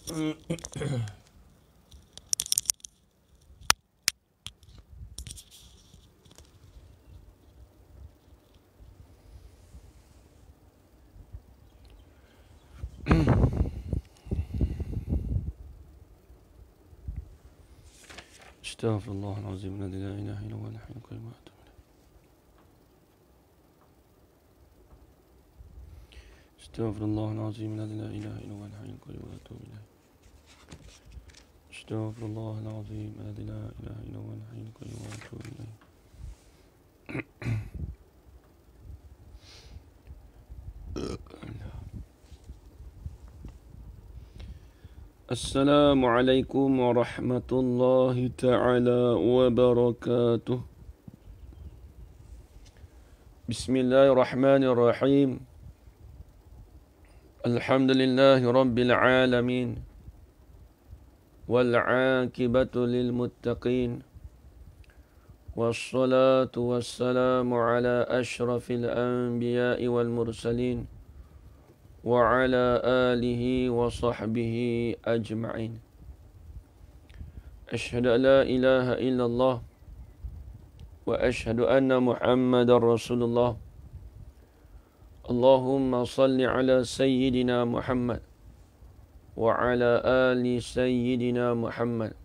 استغفر الله العظيم الذي لا إله إلا هو الحي القيوم وأتوب إليه. استغفر الله العظيم الذي لا إله إلا هو الحي القيوم وأتوب إليه. استغفر الله العظيم الذي لا إله إلا هو الحي القيوم وأتوب إليه. السلام عليكم ورحمة الله تعالى وبركاته. بسم الله الرحمن الرحيم. الحمد لله رب العالمين والعاقبة للمتقين والصلاة والسلام على أشرف الأنبياء والمرسلين وعلى آله وصحبه أجمعين. أشهد أن لا إله إلا الله وأشهد أن محمد رسول الله. اللهم صل على سيدنا محمد وعلى آل سيدنا محمد.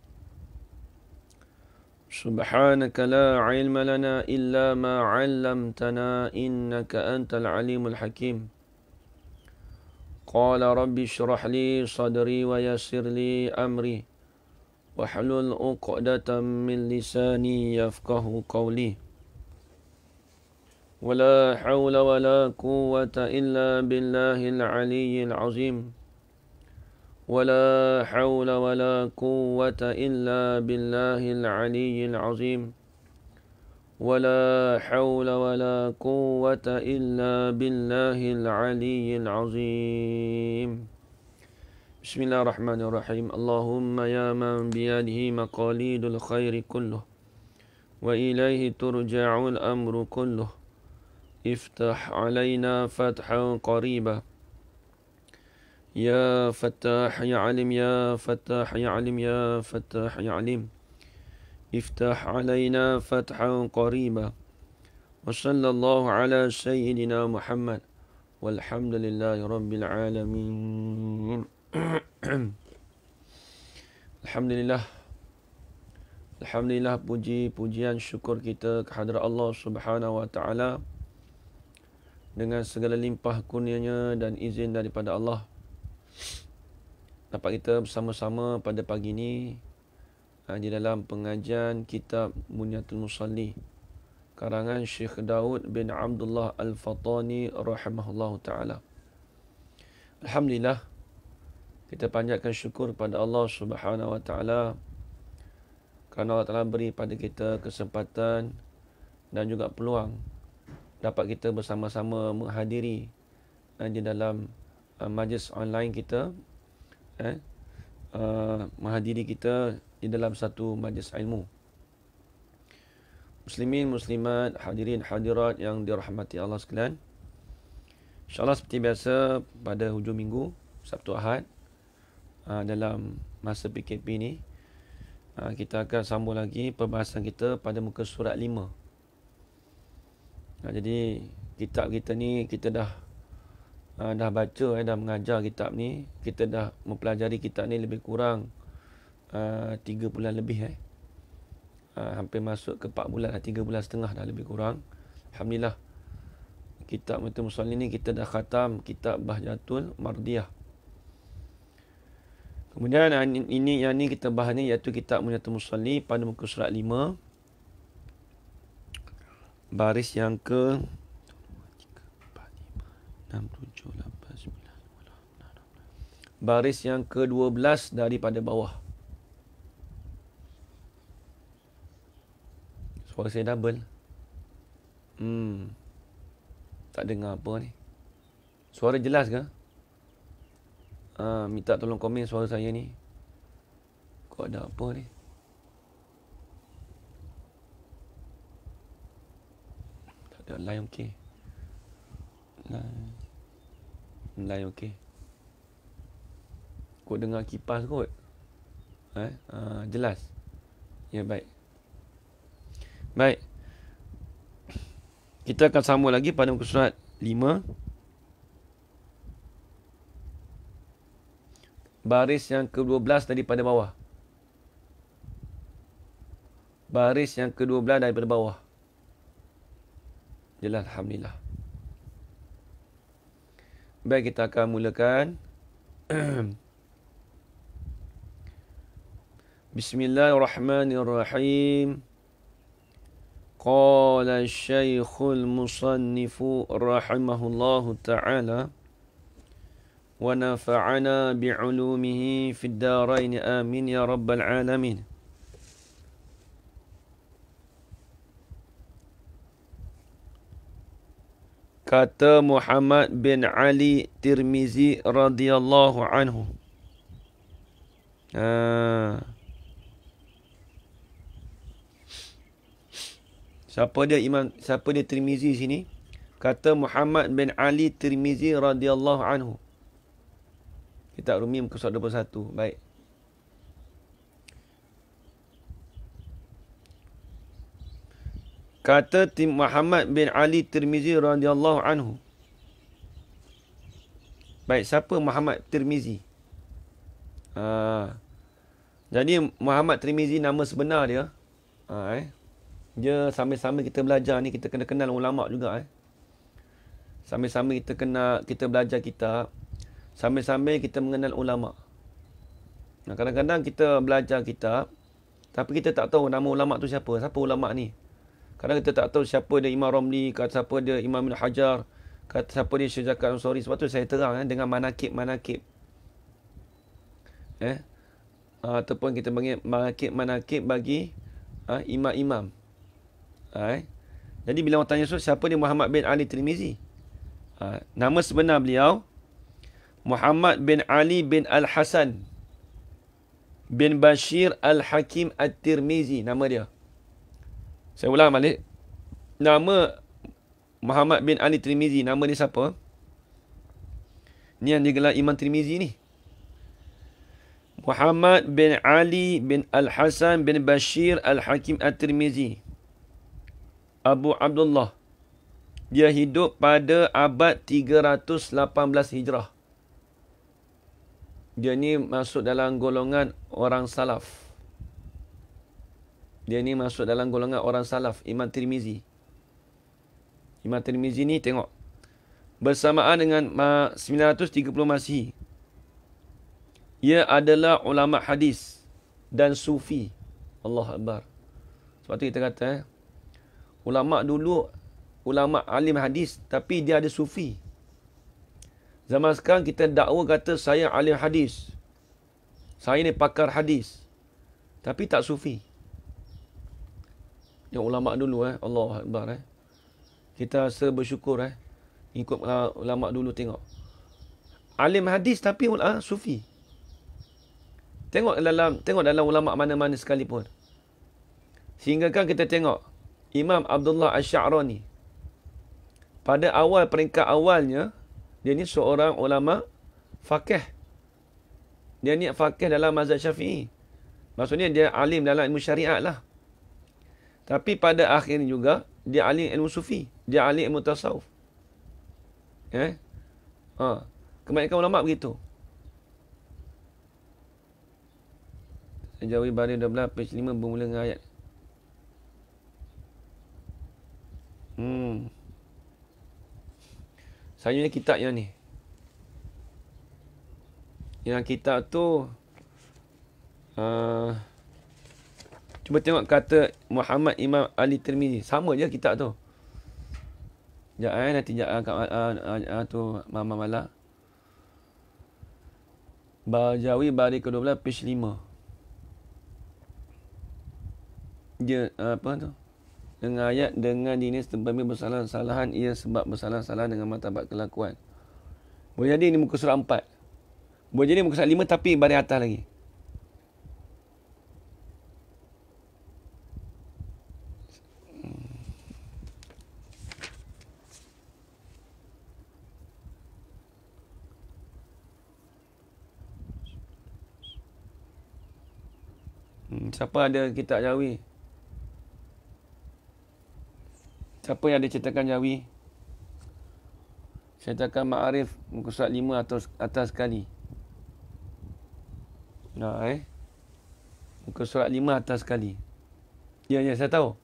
سبحانك لا علم لنا إلا ما علمتنا إنك أنت العليم الحكيم. قال رب اشرح لي صدري ويسر لي أمري واحلل عقدة من لساني يفقه قولي. ولا حول ولا قوة إلا بالله العلي العظيم. ولا حول ولا قوة إلا بالله العلي العظيم. ولا حول ولا قوة إلا بالله العلي العظيم. بسم الله الرحمن الرحيم. اللهم يا من بيده مقاليد الخير كله وإليه ترجع الأمر كله افتح علينا فتحا قريبا يا فتاح يا عليم يا فتاح يا عليم يا فتاح يا عليم افتح علينا فتحا قريبا. وصلى الله على سيدنا محمد والحمد لله رب العالمين. Alhamdulillah. Alhamdulillah, puji-pujian syukur kita kehadrat Allah Subhanahu wa taala dengan segala limpah kurnianya dan izin daripada Allah. Dapat kita bersama-sama pada pagi ini di dalam pengajian kitab Munyatul Musalli karangan Syekh Daud bin Abdullah Al-Fatani rahimahullahu taala. Alhamdulillah, kita panjatkan syukur kepada Allah Subhanahu wa taala kerana Allah Taala beri pada kita kesempatan dan juga peluang dapat kita bersama-sama menghadiri di dalam majlis online kita, menghadiri kita di dalam satu majlis ilmu. Muslimin, muslimat, hadirin, hadirat yang dirahmati Allah sekalian. InsyaAllah seperti biasa pada hujung minggu, Sabtu Ahad, dalam masa PKP ni, kita akan sambung lagi perbahasan kita pada muka surat 5. Jadi kitab kita ni kita dah baca, dah mengajar kitab ni. Kita dah mempelajari kitab ni lebih kurang 3 bulan lebih. Hampir masuk ke 4 bulan, 3 bulan setengah dah lebih kurang. Alhamdulillah, kitab Munyatul Musalli ni kita dah khatam kitab Bahjatul Mardiyah. Kemudian yang ni kita bahas ni iaitu kitab Munyatul Musalli pada muka surat 5, baris yang ke 6, 7, 8, 9, 10, baris yang ke-12 daripada bawah. Suara saya double. Tak dengar apa ni. Suara jelas ke? Minta tolong komen suara saya ni. Kok ada apa ni? Tak ada line okey. Line okey. takut dengar kipas kot. Jelas. Ya, baik. Baik. Kita akan sambung lagi pada muka surat 5. Baris yang ke-12 daripada bawah. Baris yang ke-12 daripada bawah. Jelas, alhamdulillah. Baik, kita akan mulakan. Bismillahirrahmanirrahim. Qala Syekhul Musannifu rahimahullahu ta'ala wa nafa'ana bi'ulumihi fid darain amin ya rabbal alamin. Kata Muhammad bin Ali Tirmizi radhiyallahu anhu. Siapa dia Tirmizi sini? Kata Muhammad bin Ali Tirmizi radhiyallahu anhu. Kitab Rumi muka surat 21. Baik. Kata Muhammad bin Ali Tirmizi radhiyallahu anhu. Baik, siapa Muhammad Tirmizi? Jadi Muhammad Tirmizi nama sebenar dia. Dia sambil-sambil kita belajar ni, kita kena kenal ulama' juga. Sambil-sambil kita belajar kitab, sambil-sambil kita mengenal ulama'. Kadang-kadang kita belajar kitab, tapi kita tak tahu nama ulama' tu siapa. Siapa ulama' ni? Kadang kita tak tahu siapa dia Imam Ramli, kata siapa dia Imam Ibn Hajar, kata siapa dia Syekh Zakaria Ansari. Sebab tu saya terang dengan manakib-manakib. Ataupun kita panggil manakib bagi imam-imam. Jadi bila orang tanya siapa dia Muhammad bin Ali Tirmizi? Nama sebenar beliau Muhammad bin Ali bin Al-Hasan bin Bashir Al-Hakim At-Tirmizi, nama dia. Saya ulang balik. Nama Muhammad bin Ali Tirmizi, nama dia siapa? Ni yang digelar Imam Tirmizi ni. Muhammad bin Ali bin Al-Hasan bin Bashir Al-Hakim At-Tirmizi, Abu Abdullah. Dia hidup pada abad 318 Hijrah. Dia ni masuk dalam golongan orang salaf. Imam Tirmizi. Imam Tirmizi ni tengok. Bersamaan dengan 930 Masihi. Ia adalah ulama hadis dan sufi. Allah Akbar. Sebab tu kita kata, ulama dulu, ulama alim hadis, tapi dia ada sufi. Zaman sekarang kita dakwa kata saya alim hadis. Saya ni pakar hadis. Tapi tak sufi. Yang ulama dulu Allah Akbar Kita rasa bersyukur ikut ulama dulu tengok. Alim hadis tapi sufi. Tengok dalam ulama mana-mana sekalipun. Sehingga kan kita tengok Imam Abdullah Asy-Sya'rani. Pada awal peringkat awalnya dia ni seorang ulama faqih. Dia ni faqih dalam mazhab Syafi'i. Maksudnya dia alim dalam ilmu syariat lah. Tapi pada akhirnya juga, dia alim ilmu sufi. Dia alim ilmu tasawuf. Kebanyakan ulama' begitu. Jawi Baris 12, page 5, bermula dengan ayat. Saya punya kitab yang ni. Yang kitab tu, cuba tengok kata Muhammad Imam Ali Tirmizi. Sama je kitab tu. Nanti tu Mama Malak. Jawi Baris ke-12 page 5. Dia apa tu? Dengan ayat dengan dinis tempami bersalah-salahan ia sebab bersalah-salah dengan martabat kelakuan. Boleh jadi ni muka surat 4. Boleh jadi muka surat 5 tapi baris atas lagi. Siapa ada kitab Jawi? Siapa yang ada cetakan Jawi? Cetakan Ma'arif muka surat 5 atau atas sekali. Muka surat 5 atas sekali. Ya, saya tahu.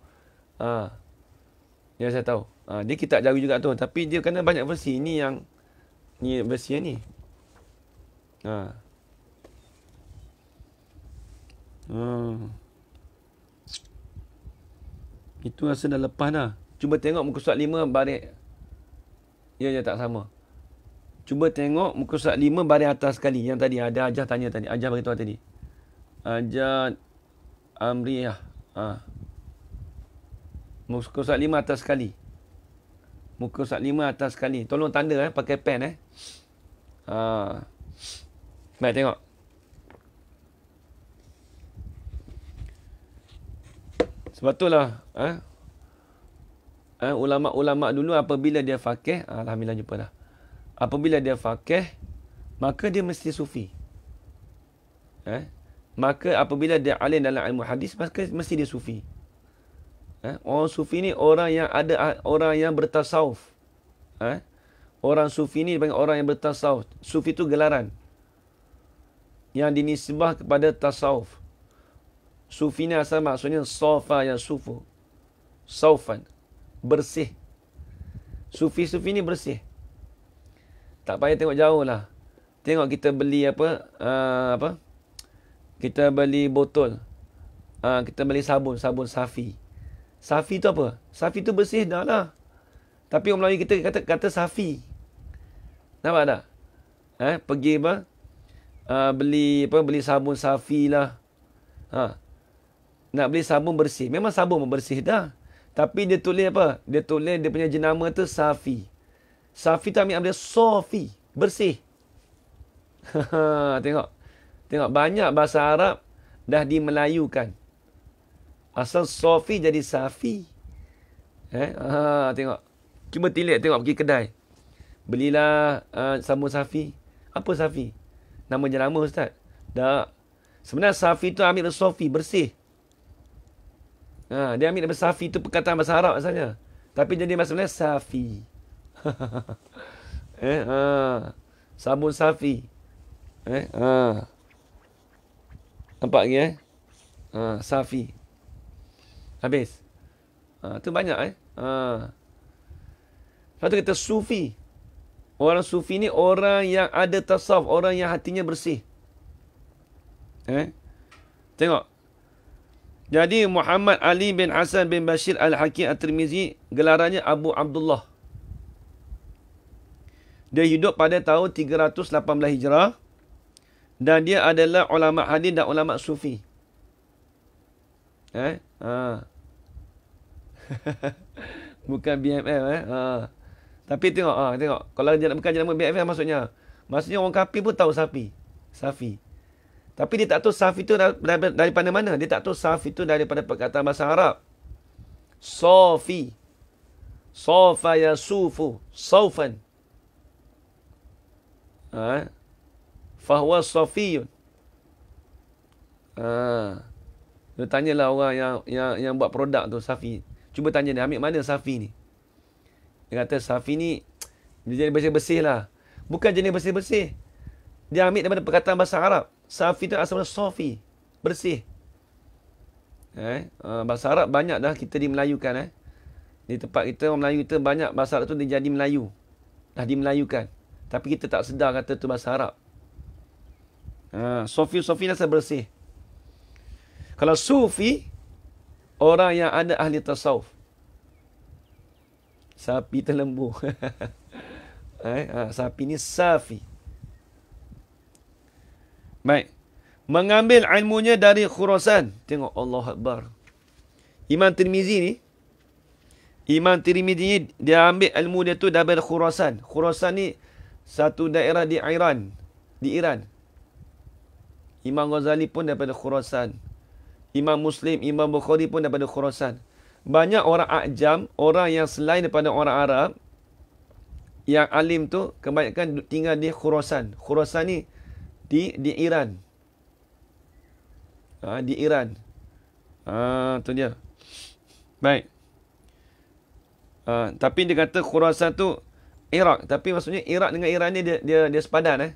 Ya, saya tahu. Dia kitab Jawi juga tu. Tapi dia kena banyak versi. Ni versi yang ni. Itu rasa dah lepas dah. Cuba tengok muka surat 5 baris. Ya, tak sama. Cuba tengok muka surat 5 baris atas sekali. Yang tadi ada Ajah tanya tadi. Ajah beritahu tadi. Ajah Amriyah. Muka surat 5 atas sekali. Muka surat 5 atas sekali. Tolong tanda pakai pen Baik, tengok. Sebab itulah ulama-ulama dulu apabila dia faqih, alhamdulillah jumpa dah. Apabila dia faqih, maka dia mesti sufi. Maka apabila dia alim dalam ilmu hadis, maka mesti dia sufi. Orang sufi ni orang yang bertasawuf. Orang sufi ni dipanggil orang yang bertasawuf. Sufi itu gelaran yang dinisbah kepada tasawuf. Sufi ni asal maksudnya sofa yang sufu. Saufan. Bersih. Sufi-sufi ni bersih. Tak payah tengok jauh lah. Tengok kita beli kita beli botol. Kita beli sabun Safi. Safi tu apa? Safi tu bersih dah lah. Tapi orang Melayu kita kata Safi. Nampak tak? Pergi beli sabun Safi lah. Nak beli sabun bersih. Memang sabun bersih dah. Tapi dia tulis apa? Dia tulis dia punya jenama tu Safi. Safi tu ambil Sofi. Bersih. Tengok. Banyak bahasa Arab dah dimelayukan. Asal Sofi jadi Safi. Tengok. Cuba tilik tengok pergi kedai. Belilah sabun Safi. Apa Safi? Nama jenama Ustaz? Tak. Sebenarnya Safi tu ambil Sofi. Bersih. Dia ambil daripada Safi tu perkataan bahasa Arab asalnya. Tapi jadi maksudnya Safi. Sabun Safi. Nampak lagi Safi. Habis. Tu banyak Lepas tu kita Sufi. Orang Sufi ni orang yang ada tasawuf, orang yang hatinya bersih. Tengok. Jadi Muhammad Ali bin Hasan bin Bashir Al-Hakim At-Tirmizi, gelarannya Abu Abdullah. Dia hidup pada tahun 318 Hijrah. Dan dia adalah ulama hadis dan ulama sufi. Bukan BMF Tapi tengok kalau dia bukan jenama BMF maksudnya orang kafir pun tahu Safi. Tapi dia tak tahu Safi itu daripada mana. Dia tak tahu Safi itu daripada perkataan bahasa Arab. Sofi. Sofa yasufu. Saufan. Fahuwa sofiyun. Dia tanyalah orang yang buat produk tu, Safi. Cuba tanya dia, ambil mana Safi ni? Dia kata Safi ni dia jenis bersih-bersih lah. Bukan jenis bersih-bersih. Dia ambil daripada perkataan bahasa Arab. Safi tu asalnya Sofi. Bersih. Bahasa Arab banyak dah kita dimelayukan. Di tempat kita, orang Melayu kita banyak bahasa Arab tu dia jadi Melayu. Dah dimelayukan. Tapi kita tak sedar kata tu bahasa Arab. Sofi rasa bersih. Kalau Sufi, orang yang ada ahli tasawuf. Sapi terlembu. Sapi ni Safi. Baik. Mengambil ilmunya dari Khurasan. Tengok Allah Akbar. Imam Tirmizi ni dia ambil ilmu dia tu daripada Khurasan. Khurasan ni satu daerah di Iran. Imam Ghazali pun daripada Khurasan. Imam Muslim, Imam Bukhari pun daripada Khurasan. Banyak orang Ajam, orang yang selain daripada orang Arab, yang alim tu kebanyakan tinggal di Khurasan. Khurasan ni di Iran. Di Iran. Tu dia. Baik. Tapi dia kata Khurasan tu Iraq. Tapi maksudnya Iraq dengan Iran ni dia sepadan.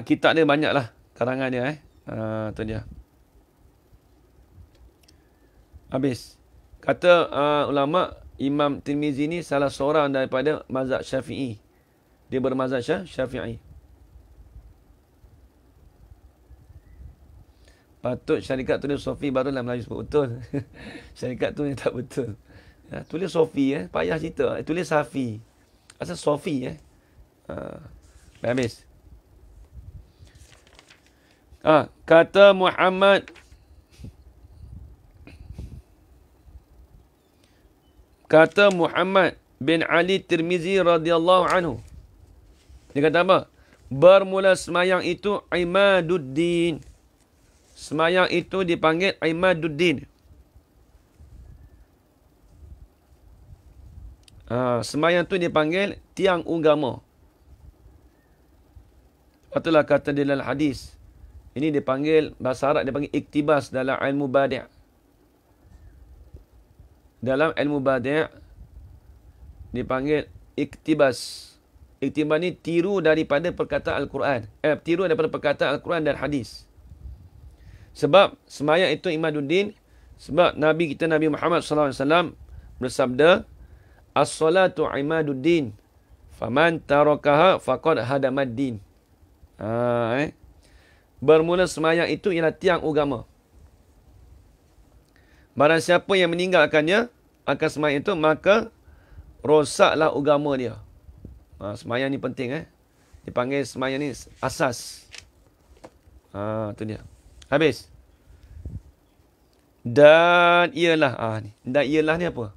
Kitab dia banyak lah. Karangan dia. Tu dia. Habis. Kata ulama, Imam Tirmizi ni salah seorang daripada mazhab Syafi'i. Dia bermazhab Syafi'i. Patut syarikat tulis Sofi barulah Melayu sebut betul. Syarikat tu tak betul. Tulis Sofi payah cerita. Tulis Safi. Asal Sofi habis. Kata Muhammad bin Ali Tirmizi radhiyallahu anhu. Dia kata apa? Bermula semayang itu Imaduddin. Semayang itu dipanggil Imaduddin. Semayang itu dipanggil tiang agama. Itulah kata dia dalam hadis. Ini dipanggil, bahasa Arab dipanggil iktibas dalam ilmu badi'. Dalam ilmu badi' dipanggil iktibas. Iktibas ni tiru daripada perkataan Al-Quran. Tiru daripada perkataan Al-Quran dan hadis. Sebab semayang itu Imaduddin. Sebab Nabi kita Nabi Muhammad SAW bersabda, As-salatu Imaduddin. Faman tarakaha faqad hadamaddin. Bermula semayang itu ialah tiang agama. Barang siapa yang meninggalkannya akan semayang itu, maka rosaklah agama dia. Semayang ni penting. Dipanggil semayang ni asas. Tu dia. Habis. Dan ialah. Dan ialah ni apa?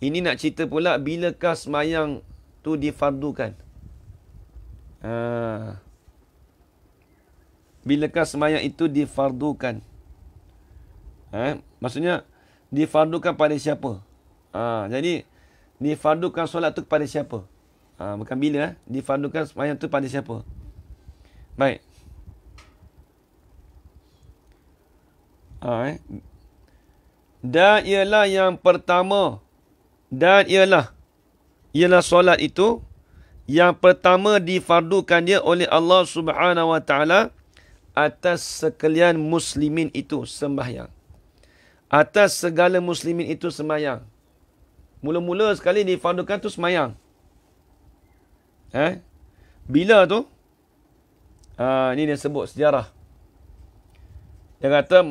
Ini nak cerita pula bilakah semayang tu difardukan. Bilakah semayang itu difardukan. Maksudnya difardukan pada siapa? Jadi difardukan solat tu kepada siapa? Bukan bila. Difardukan semayang tu pada siapa? Baik. Dan ialah yang pertama. Dan ialah solat itu yang pertama difardukan dia oleh Allah Subhanahu Wa Taala atas sekalian muslimin itu sembahyang. Atas segala muslimin itu sembahyang. Mula-mula sekali difardukan tu sembahyang. Bila tu? Ini dia sebut sejarah. Dia kata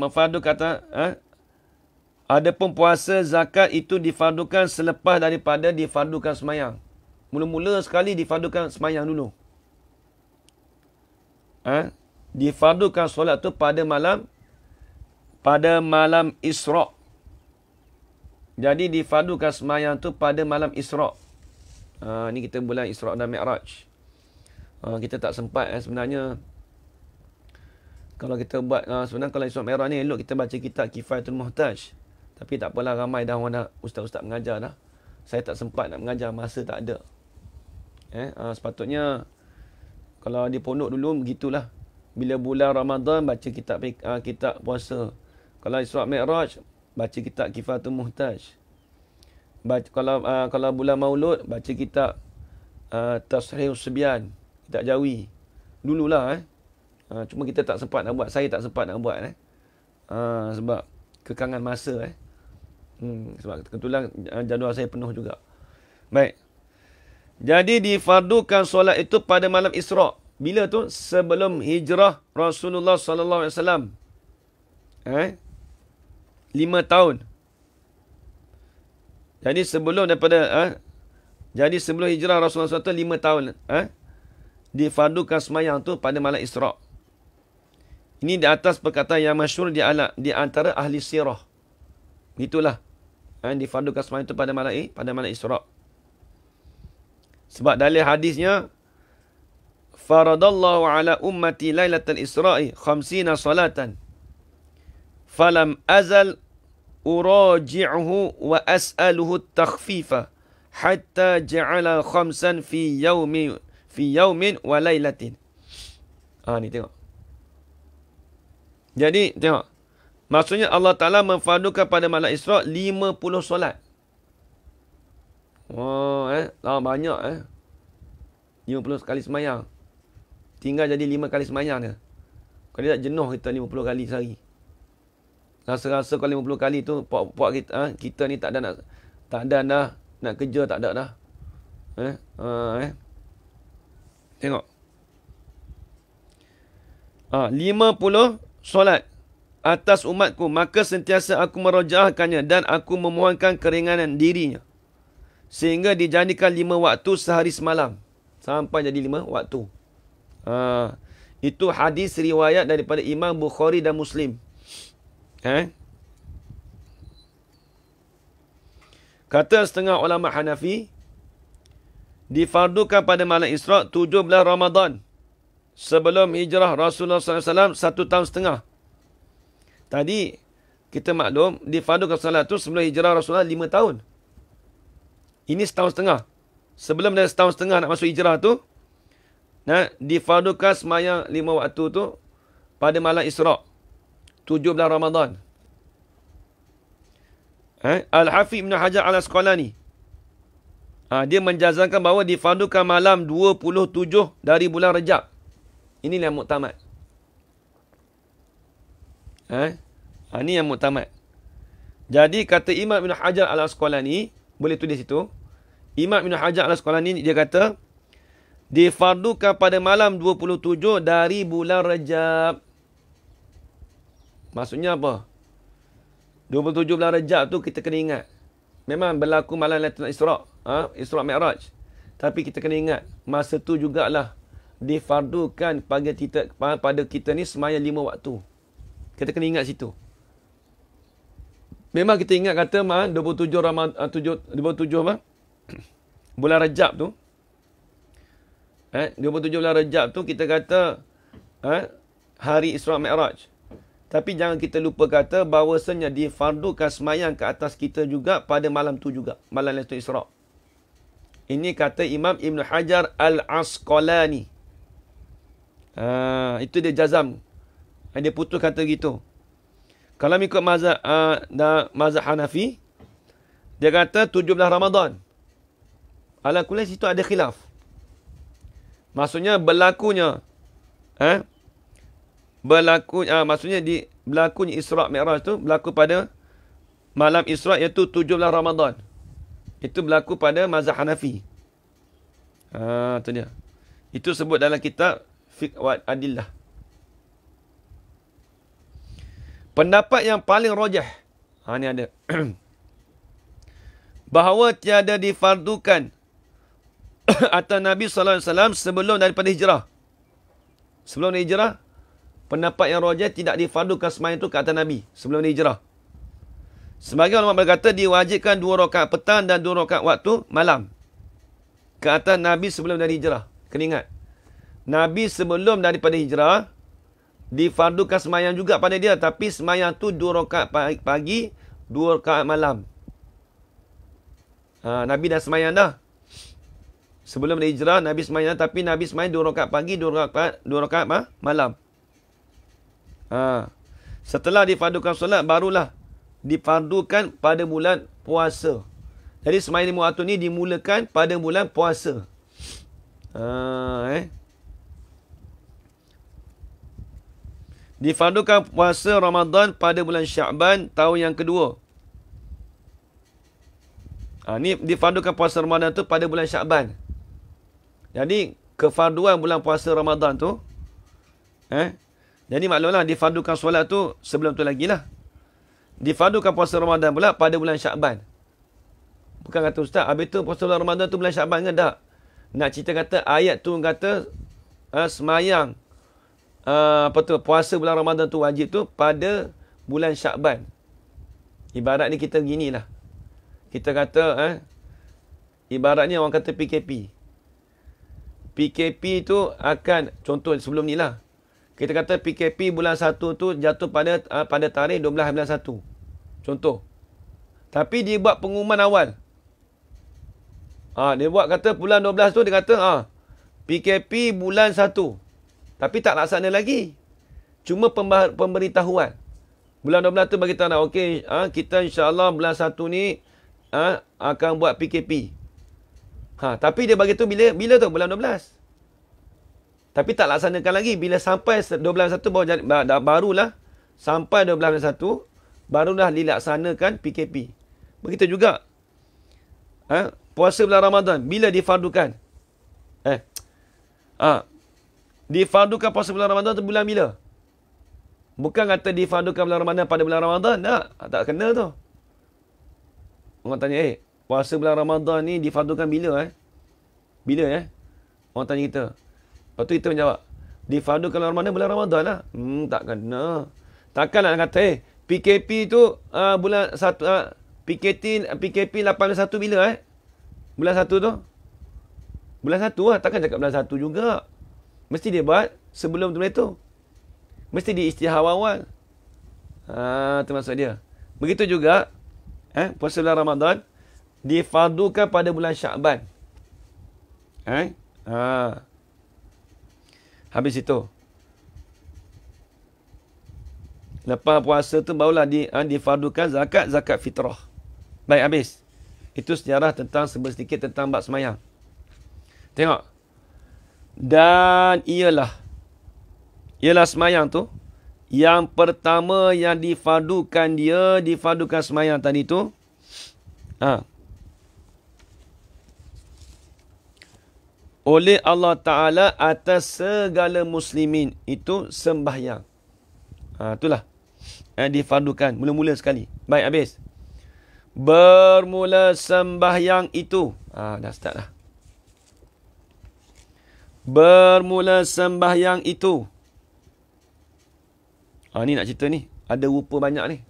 adapun puasa, zakat itu difardukan selepas daripada difardukan sembahyang. Mula-mula sekali difardukan sembahyang dulu. Difardukan solat tu pada malam Isra'. Jadi difardukan sembahyang tu pada malam Isra'. Ni kita bulan Isra' dan Mi'raj. Kita tak sempat sebenarnya. Kalau kita buat sebenarnya kalau Isra' Mi'raj ni elok kita baca kitab Kifayatul Muhtaj. Tapi tak apalah, ramai dah orang dah ustaz-ustaz mengajar dah. Saya tak sempat nak mengajar, masa tak ada. Sepatutnya kalau di pondok dulu begitulah. Bila bulan Ramadan baca kitab puasa. Kalau Isra' Mi'raj baca kitab Kifayatul Muhtaj. Kalau bulan Maulud baca kitab Tashrihus Subyan, kitab Jawi. Dululah cuma kita tak sempat nak buat. Saya tak sempat nak buat sebab kekangan masa sebab kebetulan jadual saya penuh juga. Baik. Jadi difardukan solat itu pada malam Isra'. Bila tu? Sebelum hijrah Rasulullah sallallahu alaihi wasallam. 5 tahun. Jadi sebelum sebelum hijrah Rasulullah SAW 5 tahun. Difardukan semayang tu pada malam Isra'. Ini di atas perkataan yang masyhur di antara ahli sirah. Itulah. Difardukan semayang tu pada malam Isra'. Sebab dalil hadisnya, faradallahu ala ummati lailatul Isra'i 50 salatan. Falam azal uraji'uhu wa as'aluhu takhfifa hatta ja'ala khamsan fi yaumin wa lailatin. Ni tengok. Jadi, tengok. Maksudnya Allah Ta'ala memfardukan pada malam Isra' 50 solat. Oh, banyak 50 kali semayang. Tinggal jadi 5 kali semayang dia. Kalau tak jenuh kita 50 kali sehari. Rasa-rasa kalau 50 kali tu puak kita kita ni tak ada nak kerja, tak ada dah. Tengok. 50 solat atas umatku, maka sentiasa aku merajahkannya dan aku memohonkan keringanan dirinya. Sehingga dijadikan 5 waktu sehari semalam. Sampai jadi 5 waktu. Itu hadis riwayat daripada Imam Bukhari dan Muslim. Kata setengah ulama Hanafi, difardukan pada malam Isra' 17 Ramadan. Sebelum hijrah Rasulullah SAW 1 tahun setengah. Tadi kita maklum difardukan salat tu sebelum hijrah Rasulullah 5 tahun. Ini setahun setengah. Sebelum dari setahun setengah nak masuk hijrah tu, difardukan semayang 5 waktu tu pada malam Isra' 17 Ramadan. Al-Hafidh Ibn Hajar Al-Asqalani, dia menjazamkan bahawa difardukan malam 27 dari bulan Rejab. Inilah yang muktamad. Ini yang muktamad. Jadi kata Imam Ibn Hajar Al-Asqalani, boleh tulis situ. Imam Ibn Hajar Al-Asqalani dia kata difardukan pada malam 27 dari bulan Rejab. Maksudnya apa? 27 bulan Rejab tu kita kena ingat. Memang berlaku malam Lailatul Isra', Isra' Mi'raj. Tapi kita kena ingat, masa tu jugalah difardukan pada kita ni semayang 5 waktu. Kita kena ingat situ. Memang kita ingat kata 27 bulan Rejab tu. 27 bulan Rejab tu kita kata hari Isra' Mi'raj. Tapi jangan kita lupa kata bahawasanya difardukan semayang ke atas kita juga pada malam tu juga. Malam Lailatul Isra'. Ini kata Imam Ibn Hajar Al-Asqalani. Itu dia jazam. Dia putus kata gitu. Kalau ikut mazhab Hanafi, dia kata 17 Ramadan. Ala kulli situ ada khilaf. Maksudnya berlakunya maksudnya berlakunya Isra' Mi'raj tu berlaku pada malam Isra' iaitu 17 Ramadan. Itu berlaku pada mazhab Hanafi. Itu dia. Itu sebut dalam kitab Fiqh wa Adillah. Pendapat yang paling rajah, ni ada. Bahawa tiada difardukan atas Nabi SAW sebelum daripada hijrah. Sebelum hijrah, pendapat yang rajah tidak difardukan semayang itu ke atas Nabi sebelum hijrah. Sebagai ulama berkata diwajibkan 2 rakaat petang dan 2 rakaat waktu malam ke atas Nabi sebelum dari hijrah. Kena ingat, Nabi sebelum daripada hijrah difardukan semayang juga pada dia, tapi semayang tu 2 rakaat pagi, 2 rakaat malam. Nabi dah semayang dah. Sebelum dari hijrah Nabi semayang, tapi Nabi semayang 2 rakaat pagi, 2 rakaat malam. Setelah difardukan solat barulah difardukan pada bulan puasa. Jadi semayang 5 waktu ni dimulakan pada bulan puasa. Difardukan puasa Ramadan pada bulan Sya'ban tahun yang kedua. Ni difardukan puasa Ramadan tu pada bulan Sya'ban. Jadi kefarduan bulan puasa Ramadan tu jadi maklumlah difardukan solat tu sebelum tu lagi lah. Difardukan puasa Ramadan pula pada bulan Sya'ban. Bukan kata ustaz, habis tu puasa Ramadan tu bulan Sya'ban ke tak? Nak cerita kata ayat tu kata semayang puasa bulan Ramadan tu wajib tu pada bulan Sya'ban. Ibarat ni kita ginilah. Kita kata ibaratnya orang kata PKP. PKP tu akan contoh sebelum ni lah. Kita kata PKP bulan 1 tu jatuh pada tarikh 12 bulan 1. Contoh. Tapi dia buat pengumuman awal. Dia buat kata bulan 12 tu dia kata PKP bulan 1. Tapi tak laksana lagi. Cuma pemberitahuan. Bulan 12 tu bagi tahu nak, okey, kita insya-Allah bulan 1 ni akan buat PKP. Tapi dia bagi tahu bila tu bulan 12. Tapi tak laksanakan lagi. Bila sampai 12/1 barulah sampai 12/1 barulah dilaksanakan PKP. Begitu juga puasa bulan Ramadan bila difardukan? Difardukan puasa bulan Ramadan tu bulan bila? Bukan kata difardukan bulan Ramadan pada bulan Ramadan. Tak kena tu. Orang tanya, puasa bulan Ramadan ni difardukan bila? Bila Orang tanya kita. Lepas tu kita menjawab, difardukan bulan Ramadan lah. Tak kena. Takkan nak kata, PKP tu bulan 1, PKP 18/1 bila Bulan 1 tu? Bulan 1 lah. Takkan cakap bulan 1 juga. Mesti dia buat sebelum tu. Mesti di istihar awal. Itu maksud dia. Begitu juga, puasa bulan Ramadan, difardukan pada bulan Syakban. Habis itu. Lepas puasa tu barulah difardukan zakat fitrah. Baik, habis. Itu sejarah tentang sedikit tentang bab semayang. Tengok. Dan ialah semayang tu. Yang pertama yang difardukan semayang tadi tu. Oleh Allah Ta'ala atas segala muslimin. Itu sembahyang. Itulah. Difardukan. Mula-mula sekali. Baik, habis. Bermula sembahyang itu. Dah start dah. Bermula sembahyang itu. Ni nak cerita ni. Ada rupa banyak ni.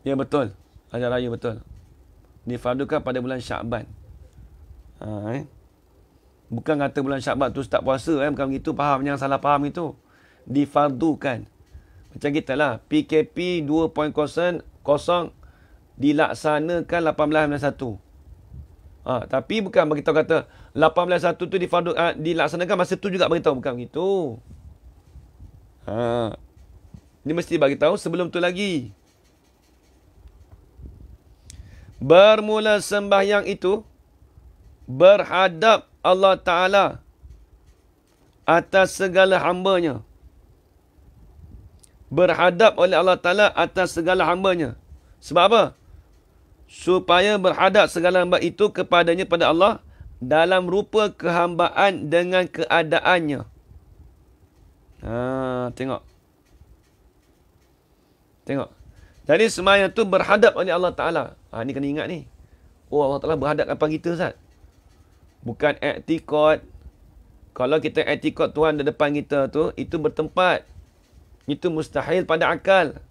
Ya, betul. Hari Raya betul. Difardukan pada bulan Syakban. Bukan kata bulan Syakban tu start puasa. Bukan begitu. Faham. Yang salah faham itu. Difardukan. Macam kita lah. PKP 2.0 dilaksanakan 18/1. Tapi bukan beritahu kata 18/1 tu dilaksanakan masa tu juga beritahu. Bukan begitu. Dia mesti bagi tahu sebelum tu lagi. Bermula sembahyang itu berhadap Allah Ta'ala atas segala hamba-Nya. Berhadap oleh Allah Ta'ala atas segala hamba-Nya. Sebab apa? Supaya berhadap segala hamba itu kepadanya pada Allah dalam rupa kehambaan dengan keadaannya. Tengok. Jadi semayang tu berhadap oleh Allah Ta'ala. Ni kena ingat ni. Allah Ta'ala berhadap depan kita, Ustaz. Bukan i'tikad. Kalau kita i'tikad Tuhan di depan kita tu, itu bertempat. Itu mustahil pada akal.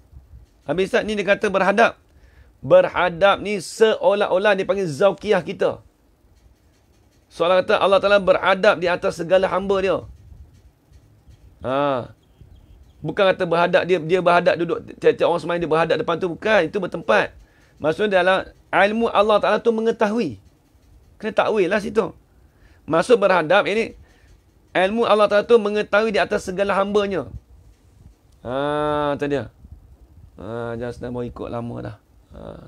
Habis Ustaz ni dia kata berhadap. Berhadap ni seolah-olah dia panggil zawqiyah kita. Seolah kata Allah Ta'ala berhadap di atas segala hamba dia. Bukan kata berhadap, dia berhadap duduk. Tiap-tiap orang semayang dia berhadap depan tu. Bukan, itu bertempat. Maksudnya dalam ilmu Allah Ta'ala tu mengetahui. Kena takwil lah situ. Maksud berhadap ini, ilmu Allah Ta'ala tu mengetahui di atas segala hamba-Nya. Itu dia. Jangan sedang mau ikut lama dah.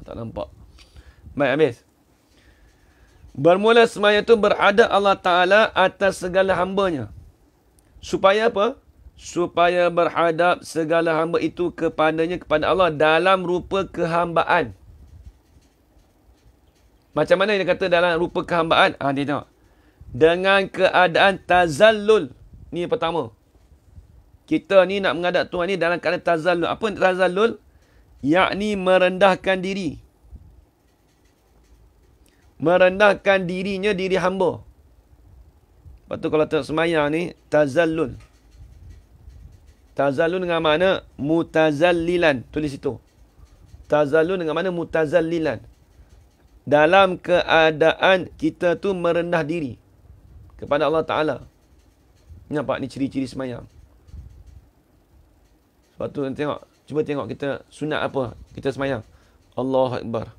Tak nampak. Baik, habis. Bermula semayang itu berhadap Allah Ta'ala atas segala hamba-Nya. Supaya apa? Supaya berhadap segala hamba itu kepadanya, kepada Allah dalam rupa kehambaan. Macam mana dia kata dalam rupa kehambaan? Dia tengok. Dengan keadaan tazallul. Ni yang pertama. Kita ni nak menghadap Tuhan ni dalam keadaan tazallul. Apa tazallul? Yakni merendahkan diri. Merendahkan dirinya, diri hamba. Lepas tu kalau tengok semayang ni, tazallul. Tazallul dengan makna mutazallilan. Tulis itu. Tazallul dengan makna mutazallilan. Dalam keadaan kita tu merendah diri kepada Allah Ta'ala. Nampak ni ciri-ciri semayang. Sebab tu tengok. Cuba tengok kita sunat apa kita semayang. Allahu Akbar.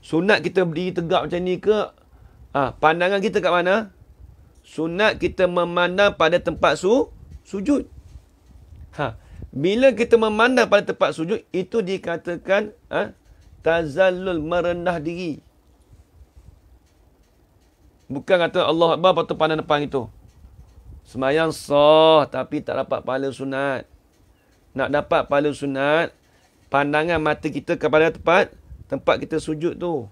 Sunat kita berdiri tegak macam ni ke? Pandangan kita kat mana? Sunat kita memandang pada tempat Sujud. Bila kita memandang pada tempat sujud, itu dikatakan tazallul, merendah diri. Bukan kata Allah Akbar, lepas tu pandang depan itu. Semayang sah, tapi tak dapat pahala sunat. Nak dapat pahala sunat, pandangan mata kita kepada tempat kita sujud tu.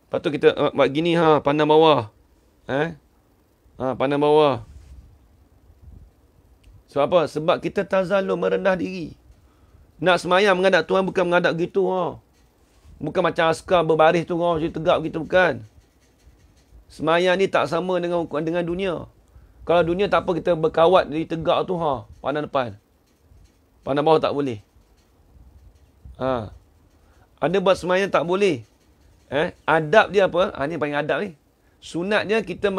Lepas tu kita buat gini, pandang bawah. Pandang bawah. Sebab apa? Sebab kita tazallul, merendah diri. Nak semayang menghadap Tuhan bukan menghadap gitu. Bukan macam askar berbaris tu, macam tegak begitu, bukan. Semayang ni tak sama dengan dunia. Kalau dunia tak apa, kita berkawat di tegak tu, pandang depan. Pandang bawah tak boleh. Ada buat semayang tak boleh. Adab dia apa? Ni paling adab ni. Sunatnya kita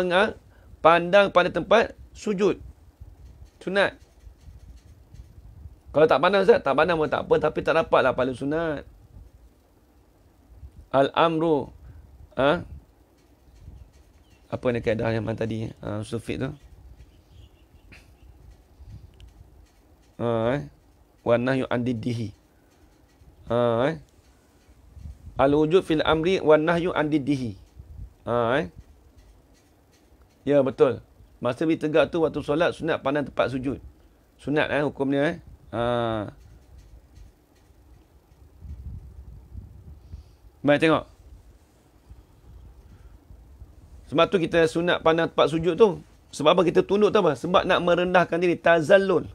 pandang pada tempat sujud. Sunat. Kalau tak pandang, Ustaz, tak pandang pun tak apa, tapi tak dapatlah pahala sunat. Al-amru. Apa ni kaedah yang tadi? Sufik tu. Wa nahyu an diddihi. Al-wujud fil amri wa nahyu an diddihi. Ya, betul. Masa beri tegak tu waktu solat, sunat pandang tempat sujud. Sunat hukum dia. Baik, tengok. Sebab tu kita sunat pandang tempat sujud tu. Sebab apa kita tunduk tu apa? Sebab nak merendahkan diri. Tazallul.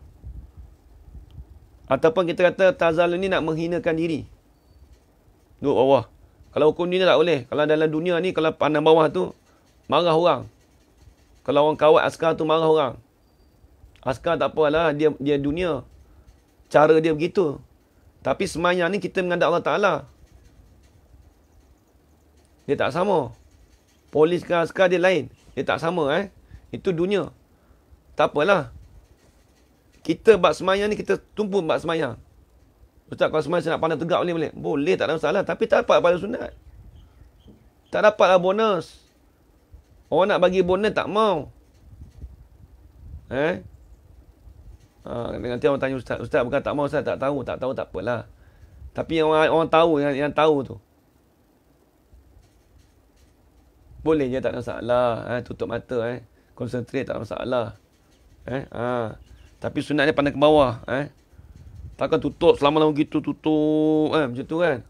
Ataupun kita kata tazallul ni nak menghinakan diri. Duduk bawah. Kalau hukum dunia tak boleh. Kalau dalam dunia ni, kalau pandang bawah tu, marah orang. Kalau orang kawat askar tu, marah orang. Askar tak apalah, dia dunia. Cara dia begitu. Tapi semayang ni kita menghadap Allah Ta'ala. Dia tak sama. Polis ke askar dia lain. Dia tak sama. Itu dunia. Tak apalah. Kita bab semayang ni, kita tumpu bab semayang. Ustaz, kalau semayang saya nak pandang tegak boleh? Boleh, tak ada masalah. Tapi tak dapat pada sunat. Tak dapatlah bonus. Orang nak bagi bonus tak mau. Nanti orang tanya Ustaz. Ustaz bukan tak mau, Ustaz tak tahu. Tak tahu tak apalah. Tapi orang tahu, yang tahu tu. Boleh je, tak ada masalah. Tutup mata. Konsentrate, tak ada masalah. Tapi sunatnya pandang ke bawah. Takkan tutup selama-lama gitu. Tutup. Macam tu kan.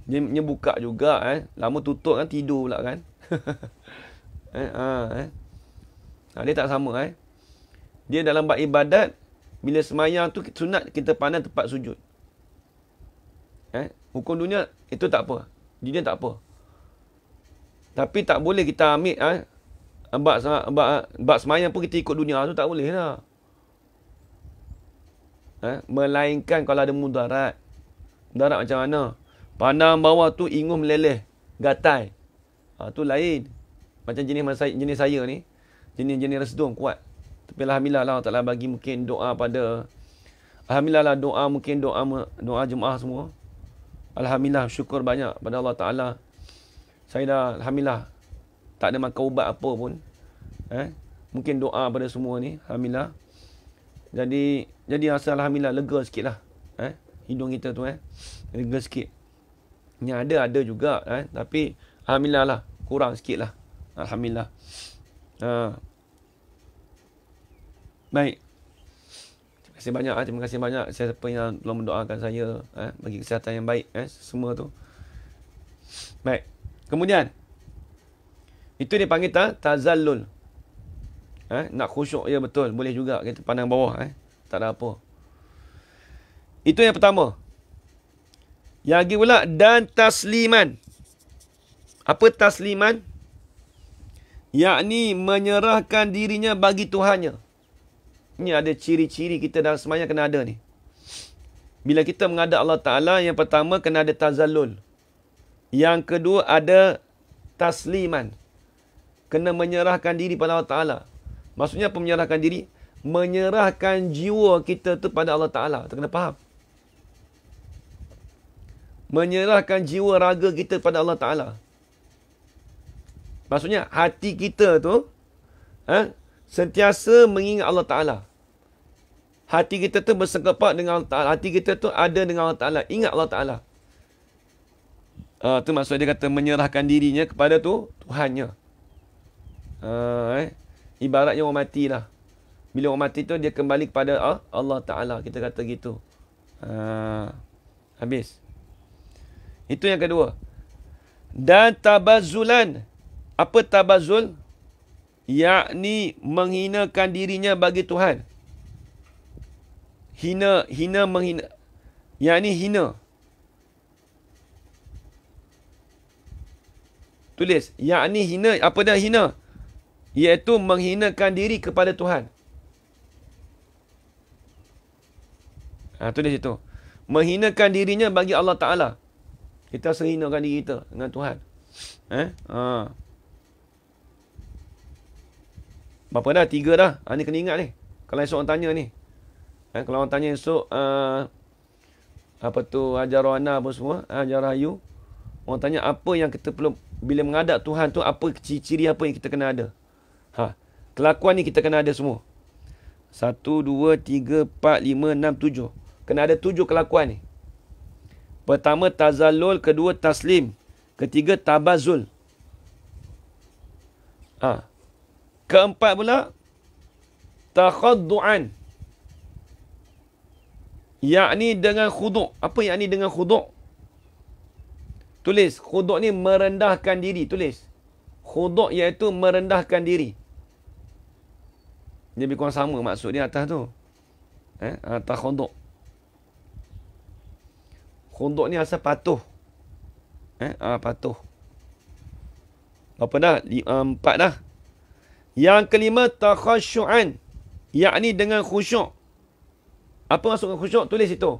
Dia buka juga. Lama tutup kan, tidur pula kan. Dia tak sama. Dia dalam bab ibadat, bila semayang tu sunat kita pandang tempat sujud. Hukum dunia itu tak apa. Dunia tak apa. Tapi tak boleh kita ambil bab semayang pun kita ikut dunia tu, tak boleh lah. Melainkan kalau ada mudarat. Mudarat macam mana? Pandang bawah tu ingus meleleh, gatai. Tu lain. Macam jenis saya ni. Jenis resdung kuat. Tapi alhamdulillah Allah Ta'ala bagi mungkin doa pada... Alhamdulillah lah doa jemaah semua. Alhamdulillah, syukur banyak pada Allah Ta'ala. Saya dah alhamdulillah tak ada makan ubat apa pun. Mungkin doa pada semua ni. Alhamdulillah. Jadi rasa alhamdulillah lega sikit lah. Hidung kita tu lega sikit. Yang ada juga. Tapi alhamdulillah lah. Kurang sikit lah. Alhamdulillah. Baik. Terima kasih banyak siapa yang telah mendoakan saya bagi kesihatan yang baik semua tu. Baik. Kemudian itu dipanggil tazallul. Nak khusyuk ya betul, boleh juga kita pandang bawah tak ada apa. Itu yang pertama. Yang lagi pula dan tasliman. Apa tasliman? Yakni menyerahkan dirinya bagi Tuhannya. Ini ada ciri-ciri kita dalam semayang kena ada ni. Bila kita menghadap Allah Ta'ala, yang pertama kena ada tazallul. Yang kedua ada tasliman. Kena menyerahkan diri pada Allah Ta'ala. Maksudnya apa menyerahkan diri? Menyerahkan jiwa kita tu pada Allah Ta'ala. Kita kena faham. Menyerahkan jiwa raga kita pada Allah Ta'ala. Maksudnya hati kita tu Sentiasa mengingat Allah Ta'ala. Hati kita tu bersengkepak dengan Allah Ta'ala. Hati kita tu ada dengan Allah Ta'ala. Ingat Allah Ta'ala. Tu maksud dia kata menyerahkan dirinya kepada tu Tuhannya. Ibaratnya orang mati lah. Bila orang mati tu dia kembali kepada Allah Ta'ala. Kita kata gitu. Habis. Itu yang kedua. Dan tabazulan. Apa tabazul? Yakni menghinakan dirinya bagi Tuhan. Hina menghina. Yakni hina. Tulis. Yakni hina. Apa dah hina? Iaitu menghinakan diri kepada Tuhan. Tulis itu. Menghinakan dirinya bagi Allah Ta'ala. Kita sehinakan diri kita dengan Tuhan. Berapa dah? 3 dah. Ni kena ingat ni. Kalau esok orang tanya ni. Kalau orang tanya esok, apa tu, Hajar Rohana apa semua, Hajar Rahayu. Orang tanya apa yang kita perlu, bila menghadap Tuhan tu, apa ciri-ciri apa yang kita kena ada. Kelakuan ni kita kena ada semua. 1, 2, 3, 4, 5, 6, 7. Kena ada 7 kelakuan ni. Pertama, tazallul. Kedua, taslim. Ketiga, tabazul. Keempat pula, takhaddu'an. Yakni dengan khuduk. Apa yakni dengan khuduk? Tulis. Khuduk ni merendahkan diri. Tulis. Khuduk iaitu merendahkan diri. Dia lebih kurang sama maksud dia atas tu. Takhaddu'. Khuduk ni asal patuh. Patuh. Berapa dah? 4 dah. Yang kelima, takhasyu'an. Yakni dengan khusyuk. Apa maksud dengan khusyuk? Tulis itu.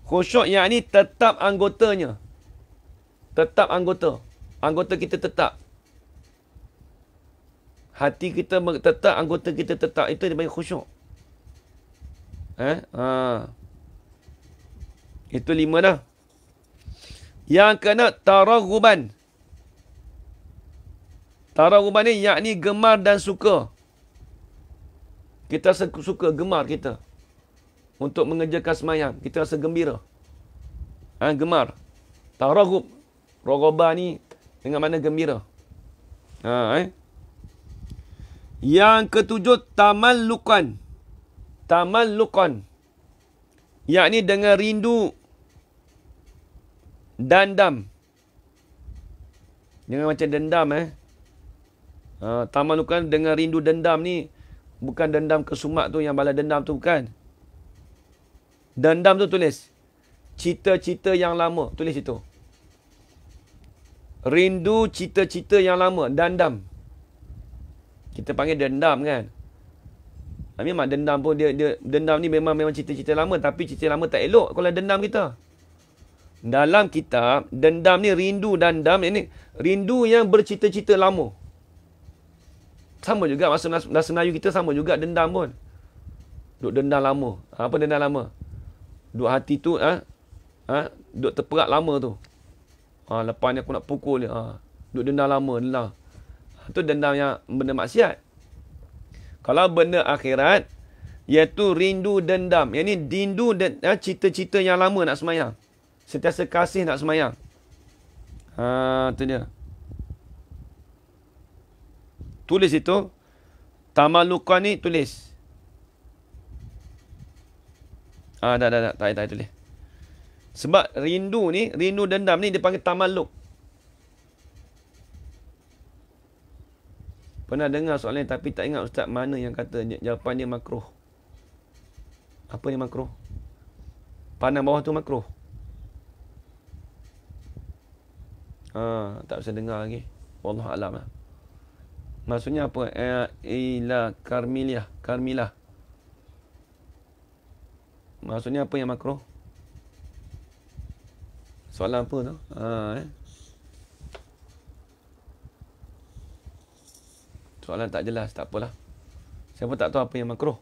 Khusyuk yakni tetap anggotanya. Tetap anggota. Anggota kita tetap. Hati kita tetap, anggota kita tetap. Itu dia panggil khusyuk. Itu 5 dah. Yang kena taraghuban. Taraghuban ni yakni gemar dan suka. Kita suka, gemar kita. Untuk mengerjakan semayang. Kita rasa gembira. Gemar. Taraghub. Rogoba ni dengan mana gembira. Yang ketujuh, tamallukan. Tamallukan. Yakni dengan rindu. Dandam. Jangan macam dendam. Tamallukan dengan rindu dendam ni. Bukan dendam kesumat tu, yang balas dendam tu bukan. Dendam tu tulis. Cita-cita yang lama. Tulis itu. Rindu cita-cita yang lama. Dendam. Kita panggil dendam kan. Memang dendam pun dendam ni memang cita-cita lama. Tapi cita lama tak elok kalau dendam kita. Dalam kitab, dendam ni rindu dendam. Ini rindu yang bercita-cita lama. Sama juga bahasa Melayu kita sama juga dendam pun. Duk dendam lama. Apa dendam lama? Duk hati tu, duk terperak lama tu. Lepas ni aku nak pukul dia. Duk dendam lama, dendam. Itu dendam yang benda maksiat. Kalau benda akhirat, iaitu rindu dendam. Yang ni rindu cita-cita yang lama nak semayang. Sentiasa kasih nak semayang. Itu dia. Tulis itu. Tamallukan ni tulis. Dah. Tak tulis. Sebab rindu ni, rindu dendam ni dipanggil tamalluk. Pernah dengar soalan ni tapi tak ingat ustaz mana yang kata jawapan dia makruh. Apa ni makruh? Pandang bawah tu makruh. Tak bisa dengar lagi. Wallahu a'lam lah. Maksudnya apa? Ila Karmilah. Maksudnya apa yang makruh? Soalan apa tu? Soalan tak jelas, tak apalah. Siapa tak tahu apa yang makruh?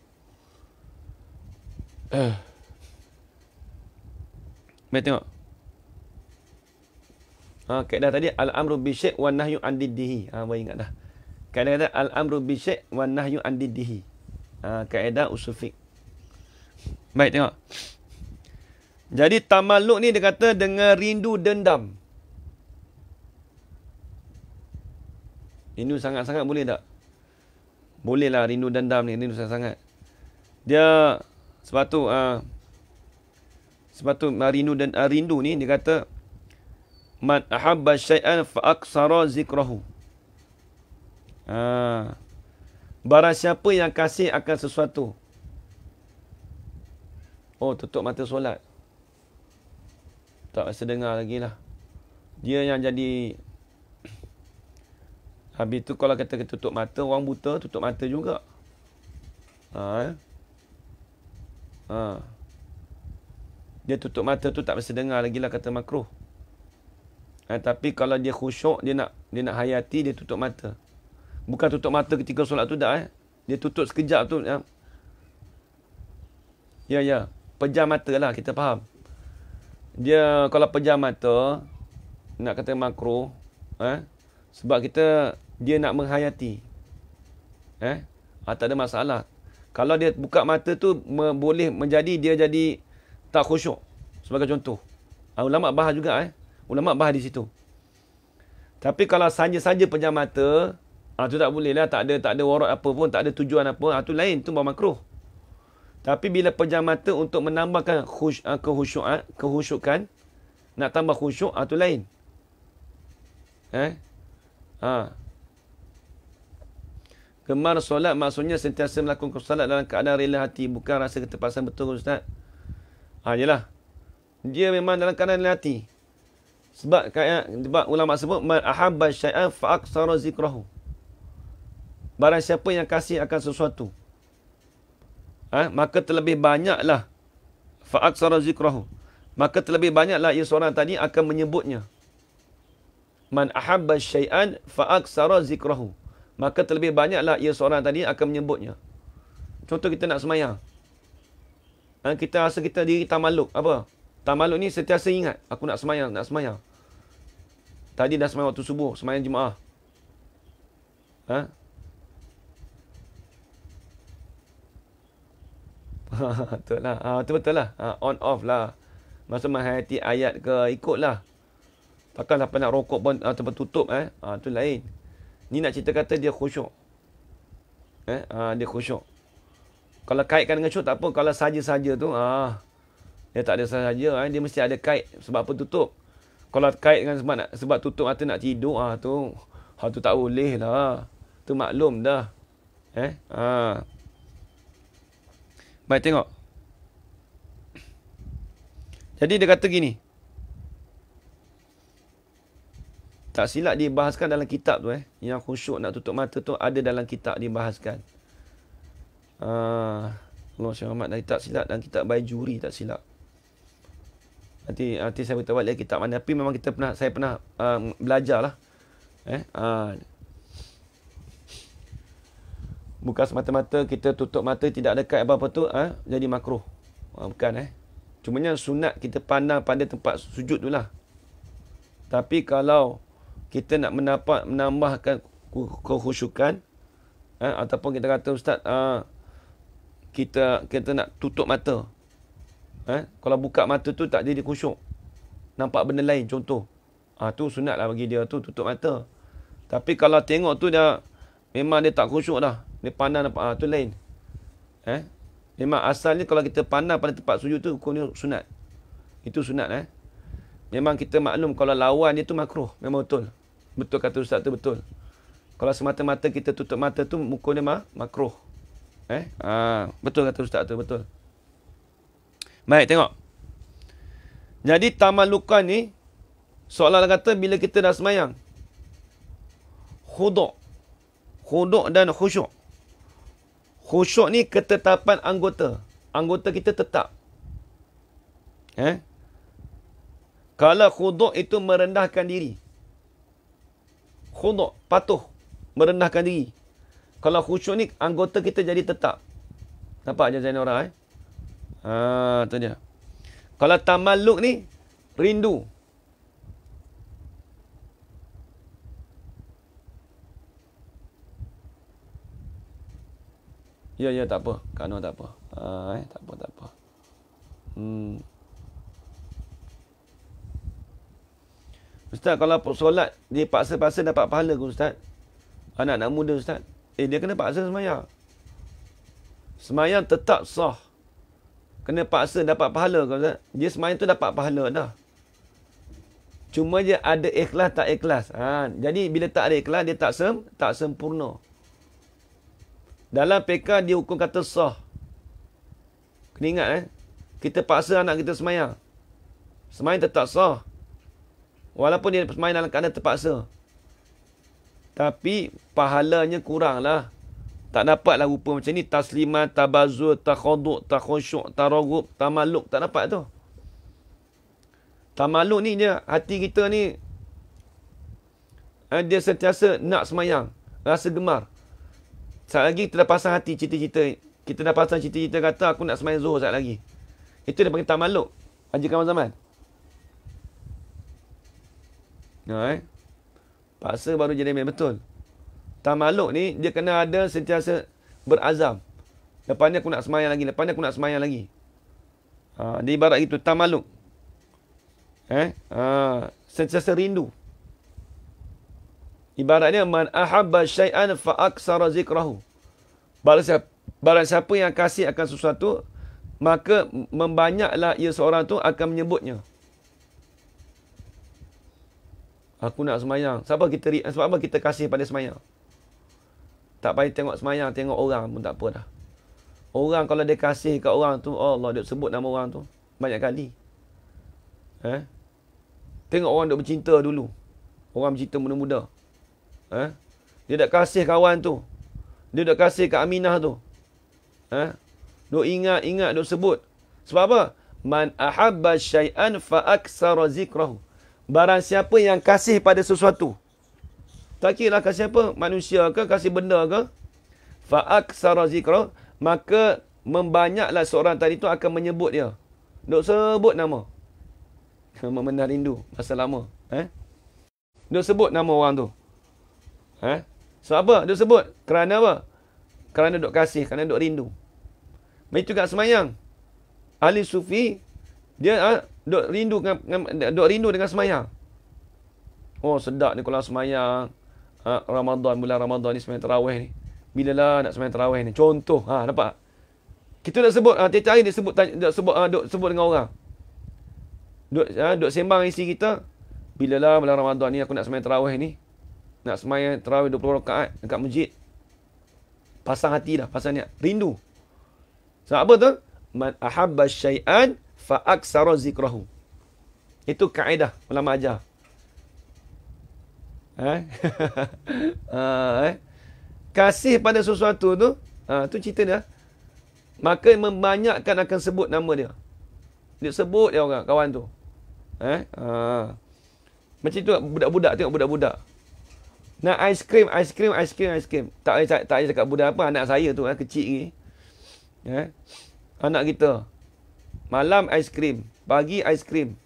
Mari tengok. Kaedah tadi al-amru bi syai' wan nahyu an diddihi. Baru ingat dah. Kaedah kata al-amru bi syai' wan nahyu an diddihi. Kaedah usul fiqh. Baik, tengok. Jadi tamalluk ni dia kata dengan rindu dendam. Rindu sangat-sangat boleh tak? Bolehlah rindu dendam ni, rindu sangat-sangat. Dia sebab tu rindu ni dia kata man ahabba syai'an fa aksara zikrahu. Barang siapa yang kasih akan sesuatu. Oh, tutup mata solat. Tak rasa dengar lagi lah. Dia yang jadi. Habis tu kalau kata tutup mata, orang buta tutup mata juga. Dia tutup mata tu tak rasa dengar lagi lah, kata makruh. Tapi kalau dia khusyuk, dia nak hayati, dia tutup mata. Bukan tutup mata ketika solat tu dah. Dia tutup sekejap tu. Ya. Pejam mata lah, kita faham. Dia kalau pejam mata, nak kata makruh. Sebab dia nak menghayati. Tak ada masalah. Kalau dia buka mata tu, boleh menjadi dia jadi tak khusyuk. Sebagai contoh. Ulama' bahas juga. Ulama' bahas di situ. Tapi kalau saja-saja pejam mata, tu tak boleh lah. Tak ada warat apa pun, tak ada tujuan apa. Tu lain, tu baru makruh. Tapi bila pejam mata untuk menambahkan kehusyukan, nak tambah khusyuk, tu lain. Gemar solat maksudnya sentiasa melakukan solat dalam keadaan rela hati, bukan rasa keterpaksaan. Betul, Ustaz? Yelah. Dia memang dalam keadaan rela hati. Sebab ulama sebut man ahabba syai'an fa aksara zikrahu. Barang siapa yang kasih akan sesuatu, maka terlebih banyaklah fa aksara zikrahu. Maka terlebih banyaklah ia seorang tadi akan menyebutnya. Man ahabba syai'an fa aksara zikrahu. Maka terlebih banyaklah ia seorang tadi akan menyebutnya. Contoh kita nak semayang. Kita rasa kita diri tamalluk. Apa? Tamalluk ni sentiasa ingat. Aku nak semayang. Tadi dah semayang waktu subuh. Semayang Jumaat. Betul lah. Betul lah. On off lah. Masa menghayati ayat ke, ikutlah. Takkan sampai nak rokok pun tempat tutup. Tu lain. Ni nak cerita kata dia khusyuk. Dia khusyuk. Kalau kaitkan dengan khusyuk tak apa. Kalau saja-saja tu, dia tak ada saja. Dia mesti ada kait. Sebab apa tutup. Kalau kait dengan sebab tutup mata nak tidur, tu tak boleh lah. Tu maklum dah. Baik, tengok. Jadi dia kata gini. Tak silap dibahaskan dalam kitab tu. Yang khusyuk nak tutup mata tu ada dalam kitab dibahaskan. Allah Syekh Ahmad tak silap dalam kitab Baijuri, tak silap. Nanti saya beritahu balik kitab mana. Tapi memang saya pernah belajar lah. Bukan semata-mata kita tutup mata tidak ada kait apa-apa tu jadi makruh. Bukan. Cumanya sunat kita pandang pada tempat sujud tu lah. Tapi kalau kita nak menambahkan kekhusyukan, ataupun kita kata Ustaz, kita nak tutup mata. Kalau buka mata tu tak jadi khusyuk. Nampak benda lain, contoh. Tu sunat lah bagi dia tu, tutup mata. Tapi kalau tengok tu dah, memang dia tak khusyuk dah. Dia pandang nampak, tu lain. Memang asalnya kalau kita pandang pada tempat sujud tu, hukumnya sunat. Itu sunat. Memang kita maklum kalau lawan dia tu makruh. Memang betul. Betul kata Ustaz tu, betul. Kalau semata-mata kita tutup mata tu, hukumnya makruh. Betul kata Ustaz tu, betul. Baik, tengok. Jadi tamallukan ni, seolah-olah kata bila kita dah semayang, khuduk dan khusyuk. Khusyuk ni ketetapan anggota. Anggota kita tetap. Kalau khuduk itu merendahkan diri. Khuduk, patuh, merendahkan diri. Kalau khusyuk ni, anggota kita jadi tetap. Nampak je Zainal orang? Tu dia. Kalau tamalluk ni, rindu. Ya, ya, tak apa. Kak Noh tak apa. Tak apa, tak apa. Ustaz, kalau solat dia paksa-paksa dapat pahala ke Ustaz? Anak-anak muda Ustaz. Dia kena paksa semayang. Semayang tetap sah. Kena paksa dapat pahala ke Ustaz? Dia semayang tu dapat pahala dah. Cuma dia ada ikhlas tak ikhlas. Jadi bila tak ada ikhlas, dia tak sempurna. Dalam PK dia hukum kata sah. Kena ingat kita paksa anak kita semayang. Semayang tetap sah. Walaupun dia semayang dalam keadaan terpaksa. Tapi pahalanya kuranglah. Tak dapatlah rupa macam ni. Taslimat, tabazur, takhuduk, takhusyuk, taragub, tamaluk. Tak dapat tu. Tamaluk ni dia, hati kita ni, dia sentiasa nak semayang. Rasa gemar. Saat lagi kita dah pasang hati cita-cita. Kita dah pasang cita-cita kata aku nak semayang zuhur saat lagi. Itu dia panggil tamaluk. Haji Kamal Zaman. Paksa baru jadi betul. Tamaluk ni dia kena ada sentiasa berazam. Lepas ni aku nak semayang lagi. Lepas ni aku nak semayang lagi. Dia ibarat itu tamaluk. Sentiasa rindu. Ibaratnya man ahabba syai'an fa aksara zikrahu. Barang siapa yang kasih akan sesuatu, maka membanyaklah ia seorang tu akan menyebutnya. Aku nak semayang. Sebab apa kita kasih pada semayang? Tak payah tengok semayang, tengok orang pun tak apa dah. Orang kalau dia kasih kat orang tu, Allah, dia sebut nama orang tu banyak kali. Tengok orang duk bercinta dulu. Orang bercinta muda-muda. Dia dah kasih kawan tu. Dia dah kasih kat Aminah tu. Duk ingat-ingat, duk sebut. Sebab apa? Man ahabba syai'an fa aksara zikrahu. Barang siapa yang kasih pada sesuatu. Tak kira lah kasih apa. Manusia ke, kasih benda ke. Fa aksara zikrahu. Maka membanyaklah seorang tadi tu akan menyebut dia. Duk sebut nama. Memendar rindu. Masa lama. Duk sebut nama orang tu. Sebab apa? Duk sebut. Kerana apa? Kerana duk kasih. Kerana duk rindu. Begitu kat semayang. Ahli sufi. Dia duk rindu dengan semayang. Oh, sedap ni kalau semayang. Ramadan, bulan Ramadan ni semayang tarawih ni. Bila lah nak semayang tarawih ni? Contoh. Nampak? Kita nak sebut. Tiap-tiap hari dia sebut dengan orang. Duk sembang isi kita. Bila lah bulan Ramadan ni aku nak semayang tarawih ni. Nak semayang tarawih 20 rakaat dekat masjid. Pasang hati dah. Pasang niat. Rindu. Sebab apa tu? Man ahabba syai'an fa aksara zikrahu. Itu kaedah ulama ajar. Kasih pada sesuatu tu, tu cerita dia. Maka membanyakkan akan sebut nama dia. Dia sebut dia orang, kawan tu. Macam tu budak-budak, tengok budak-budak. Nak aiskrim. Tak payah cakap budak apa, anak saya tu kecil ni. Anak kita. Malam aiskrim, pagi aiskrim.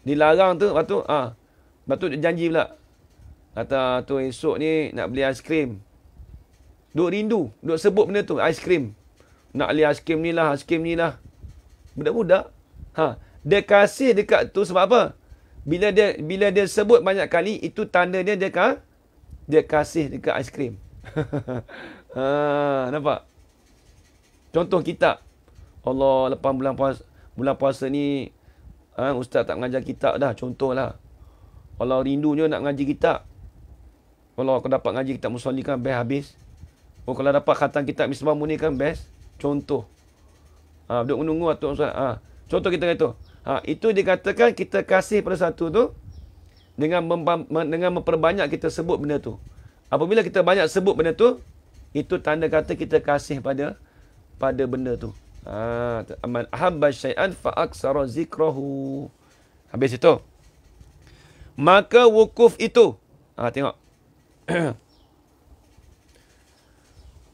Dilarang tu, lepas tu dia janji pula. Kata tu esok ni nak beli aiskrim. Duk rindu, duk sebut benda tu, aiskrim. Nak beli aiskrim ni lah. Budak-budak. Dia kasih dekat tu sebab apa? Bila dia sebut banyak kali, itu tanda dia kasih dekat aiskrim. Nampak? Contoh kitab. Allah, lepas bulan puasa ni, ustaz tak mengajar kitab dah. Contohlah. Kalau rindunya nak mengaji kitab. Kalau aku dapat ngaji kitab Musalli kan best habis. Kalau dapat khatam kitab Misbah Munir kan best. Contoh. Duduk menunggu atau contoh kita kata. Itu dikatakan kita kasih pada satu tu dengan memperbanyak kita sebut benda tu. Apabila kita banyak sebut benda tu, itu tanda kata kita kasih pada benda tu. Man ahabba syai'an fa aksara zikrahu. Habis itu. Maka wukuf itu. Tengok.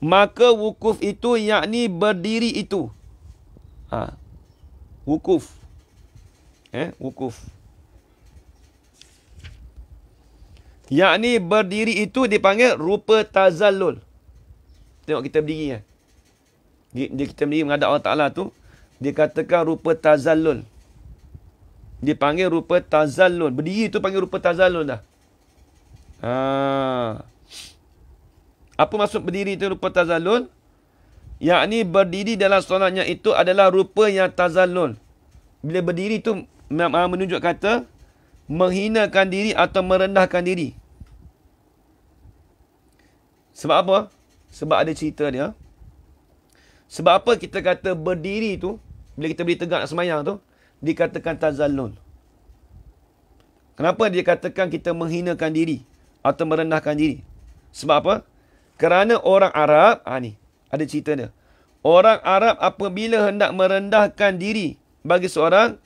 Maka wukuf itu yakni berdiri itu. Wukuf. Wukuf. Yakni berdiri itu dipanggil rupa tazallul. Tengok kita berdiri kan. Dia kita berdiri menghadap Allah Ta'ala tu. Dia katakan rupa tazallul. Dia panggil rupa tazallul. Berdiri tu panggil rupa tazallul dah. Apa maksud berdiri tu rupa tazallul? Yakni berdiri dalam solatnya itu adalah rupa yang tazallul. Bila berdiri tu menunjuk kata menghinakan diri atau merendahkan diri. Sebab apa? Sebab ada cerita dia. Sebab apa kita kata berdiri tu, bila kita berdiri tegak nak semayang tu, dikatakan tazallul. Kenapa dia katakan kita menghinakan diri atau merendahkan diri? Sebab apa? Kerana orang Arab, ni ada cerita dia. Orang Arab apabila hendak merendahkan diri bagi seorang,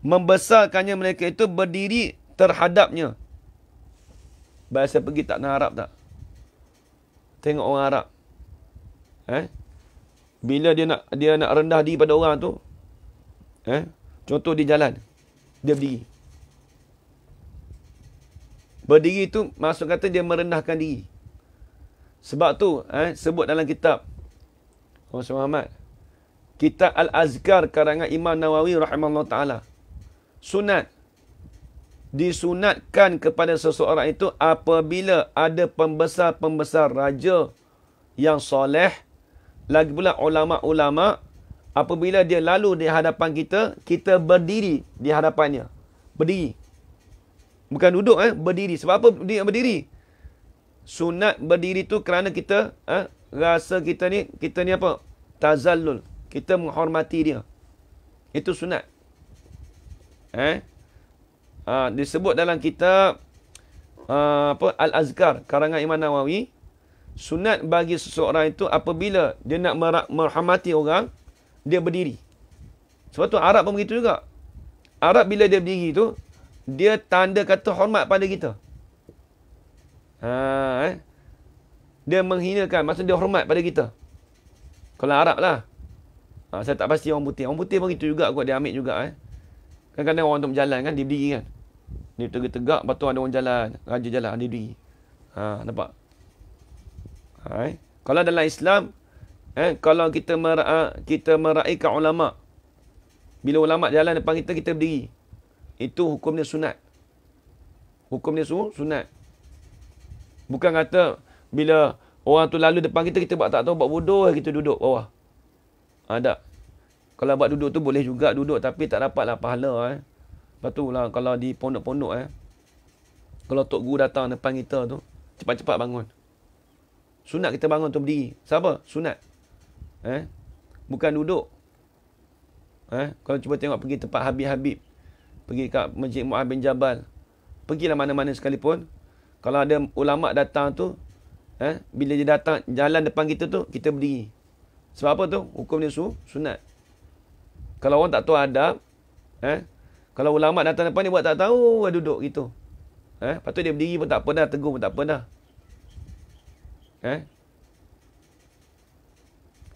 membesarkannya mereka itu berdiri terhadapnya. Bahasa pergi tak nak Arab tak? Tengok orang Arab. Bila dia nak rendah diri pada orang tu, contoh di jalan, dia berdiri. Berdiri tu maksud kata dia merendahkan diri. Sebab tu sebut dalam kitab Muhammad, kitab Al-Azkar karangan Imam Nawawi rahimahullah ta'ala. Sunat. Disunatkan kepada seseorang itu apabila ada pembesar-pembesar raja yang soleh. Lagi pula ulama-ulama, apabila dia lalu di hadapan kita, kita berdiri di hadapannya. Berdiri. Bukan duduk, berdiri. Sebab apa berdiri? Sunat berdiri tu kerana kita rasa kita ni apa? Tazallul. Kita menghormati dia. Itu sunat. Disebut dalam kitab Al-Azkar karangan Imam Nawawi, sunat bagi seseorang itu apabila dia nak menghormati orang, dia berdiri. Sebab tu Arab pun begitu juga. Arab bila dia berdiri tu, dia tanda kata hormat pada kita. Dia menghinakan, maksud dia hormat pada kita. Kalau Arab lah. Saya tak pasti orang putih. Orang putih pun begitu juga kot, dia ambil juga. Kadang-kadang orang untuk berjalan kan, dia berdiri kan. Dia tegak-tegak, lepas tu ada orang jalan. Raja jalan, dia berdiri. Nampak? Kalau dalam Islam, kalau kita meraihkan ulama, bila ulama jalan depan kita, kita berdiri. Itu hukumnya sunat. Hukumnya sunat. Bukan kata bila orang tu lalu depan kita, kita buat tak tahu, buat bodoh, kita duduk bawah. Tak. Kalau buat duduk tu boleh juga duduk, tapi tak dapatlah pahala. Lepas tu lah kalau di pondok-pondok, kalau Tok Guru datang depan kita tu, cepat-cepat bangun. Sunat kita bangun tu berdiri. Siapa? Sunat. Bukan duduk. Kalau cuba tengok pergi tempat Habib-Habib, pergi kat Masjid Mu'adh bin Jabal, pergilah mana-mana sekalipun, kalau ada ulama datang tu, bila dia datang jalan depan kita tu, kita berdiri. Sebab apa tu? Hukum dia sunat. Kalau orang tak tahu adab, kalau ulama datang depan dia buat tak tahu, duduk gitu. Lepas tu dia berdiri pun tak apa dah, tegur pun tak apa dah.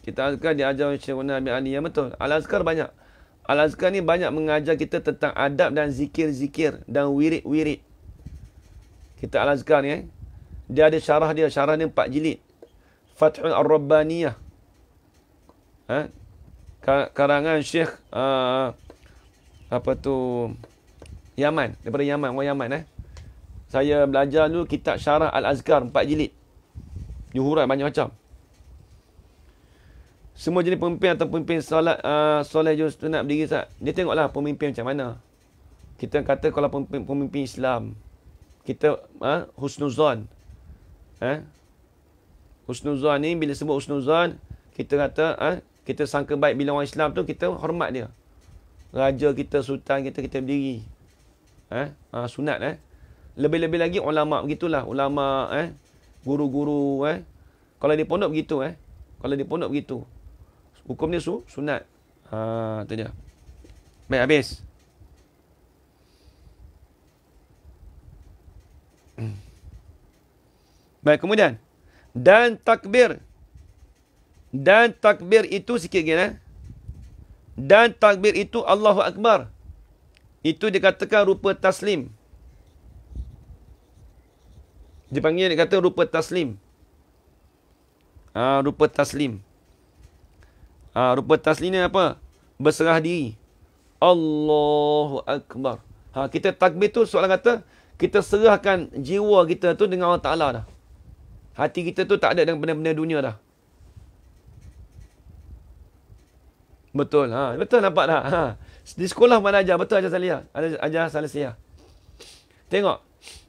Kita Al-Azkar diajar oleh Syekh Nabi Ali, yang betul. Al-Azkar banyak. Al-Azkar ni banyak mengajar kita tentang adab dan zikir-zikir dan wirid-wirid. Kita Al-Azkar ni, dia ada syarah dia. Syarah ni 4 jilid. Fathul Ar-Rabbaniyah. Karangan Syekh Yaman. Daripada Yaman. Orang Yaman. Saya belajar dulu kitab syarah Al-Azkar 4 jilid. Dihurai banyak macam. Semua jenis pemimpin atau pemimpin soleh juz sunat berdiri sat. Dia tengoklah pemimpin macam mana. Kita kata kalau pemimpin Islam, kita husnuzan. Husnuzan ni bila sebut husnuzan, kita kata kita sangka baik bila orang Islam tu, kita hormat dia. Raja kita, sultan kita, kita berdiri. Sunat. Lebih-lebih lagi ulama begitulah. Ulama, guru-guru. Kalau di pondok begitu. Kalau di pondok begitu. Hukum dia sunat. Itu dia. Baik, habis. Baik, kemudian. Dan takbir. Dan takbir itu sikit lagi. Dan takbir itu Allahu Akbar. Itu dikatakan rupa taslim. Dia kata rupa taslim. Rupa taslim. Rupa taslim ni apa? Berserah diri. Allahu Akbar. Kita takbir tu soalan kata, kita serahkan jiwa kita tu dengan Allah Ta'ala dah. Hati kita tu tak ada dengan benda-benda dunia dah. Betul. Betul nampak tak? Di sekolah mana ajar? Betul ajar Salihah. Ajar Salihah. Tengok.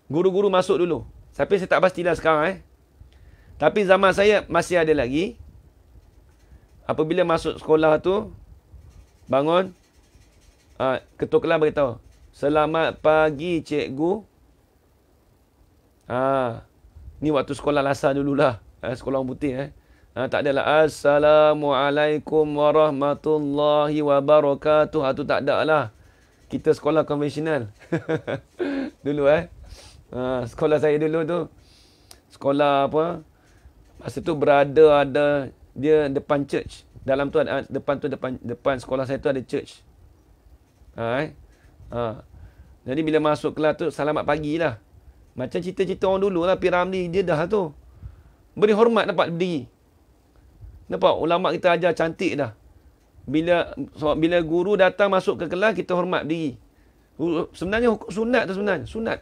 Guru-guru masuk dulu. Tapi saya tak pastilah sekarang. Tapi zaman saya masih ada lagi. Apabila masuk sekolah tu, bangun. Ketua kelas beritahu. Selamat pagi cikgu. Ni waktu sekolah lasar dululah. Sekolah orang putih. Tak adalah. Assalamualaikum warahmatullahi wabarakatuh. Tu tak ada lah. Kita sekolah konvensional. Dulu sekolah saya dulu tu. Sekolah apa? Masa tu berada ada dia depan church. Dalam tu ada depan sekolah saya tu ada church. Jadi bila masuk kelas tu selamat pagi lah. Macam cerita-cerita orang dulu lah. P. Ramli dia dah tu. Beri hormat nampak berdiri. Nampak ulama kita ajar cantik dah. Bila guru datang masuk ke kelas kita hormat berdiri. Sebenarnya hukum sunat tu sebenarnya. Sunat.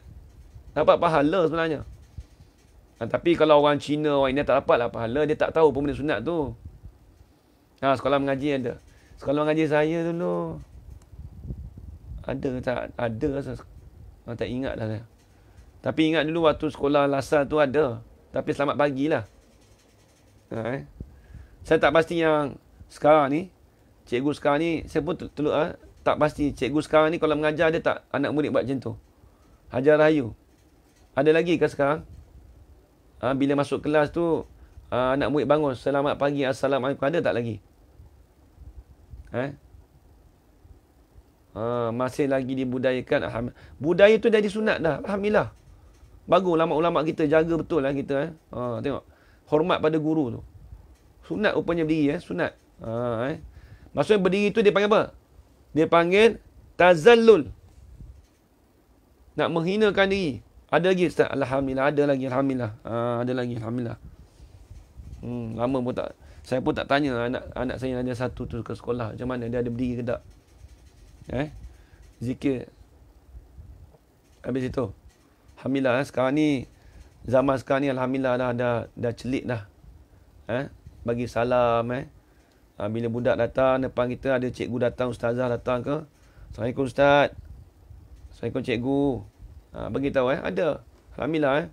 Dapat pahala sebenarnya. Tapi kalau orang Cina, orang India tak dapat lah pahala. Dia tak tahu pun benda sunat tu. Sekolah mengaji ada. Sekolah mengaji saya dulu. Ada tak? Ada. Tak ingat dah saya. Tapi ingat dulu waktu sekolah lasar tu ada. Tapi selamat pagi lah. Saya tak pasti yang sekarang ni. Cikgu sekarang ni. Saya pun tak pasti. Cikgu sekarang ni kalau mengajar dia tak anak murid buat macam tu. Hajar rayu. Ada lagi ke sekarang? Bila masuk kelas tu. Anak murid bangun. Selamat pagi. Assalamualaikum. Ada tak lagi? Masih lagi dibudayakan. Alhamdulillah. Budaya tu jadi sunat dah. Alhamdulillah. Bagus ulama-ulama kita jaga betul lah kita. Tengok. Hormat pada guru tu. Sunat rupanya berdiri. Sunat. Maksudnya berdiri tu dia panggil apa? Dia panggil tazallul. Nak menghinakan diri. Ada lagi Ustaz? Alhamdulillah. Ada lagi. Alhamdulillah. Ada lagi. Alhamdulillah. Lama pun tak. Saya pun tak tanya anak saya ada satu tu ke sekolah. Macam mana dia ada berdiri ke tak? Zikir. Habis itu. Alhamdulillah sekarang ni. Zaman sekarang ni Alhamdulillah dah celik dah. Bagi salam. Bila budak datang depan kita ada cikgu datang, ustazah datang ke. Assalamualaikum Ustaz. Assalamualaikum cikgu. Bagi tahu ada. Alhamdulillah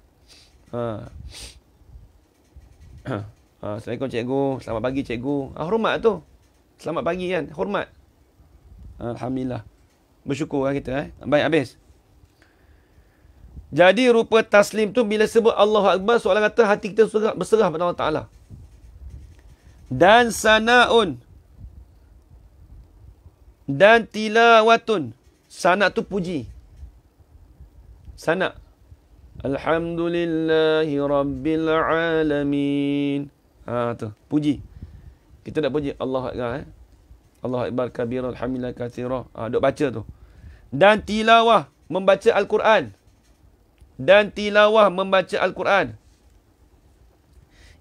Assalamualaikum cikgu. Selamat pagi cikgu. Hormat tu. Selamat pagi kan. Hormat. Alhamdulillah. Bersyukur kan kita. Baik habis. Jadi rupa taslim tu bila sebut Allahu Akbar, soalan kata hati kita berserah pada Allah Ta'ala. Dan sana'un. Dan tilawatun. Sana' tu puji. Sana'. Alhamdulillahi Rabbil Alamin. Tu. Puji. Kita nak puji Allah Akbar. Allah Akbar kabira. Alhamdulillah kathira. Duk baca tu. Dan tilawah. Membaca Al-Quran. Dan tilawah membaca Al-Quran.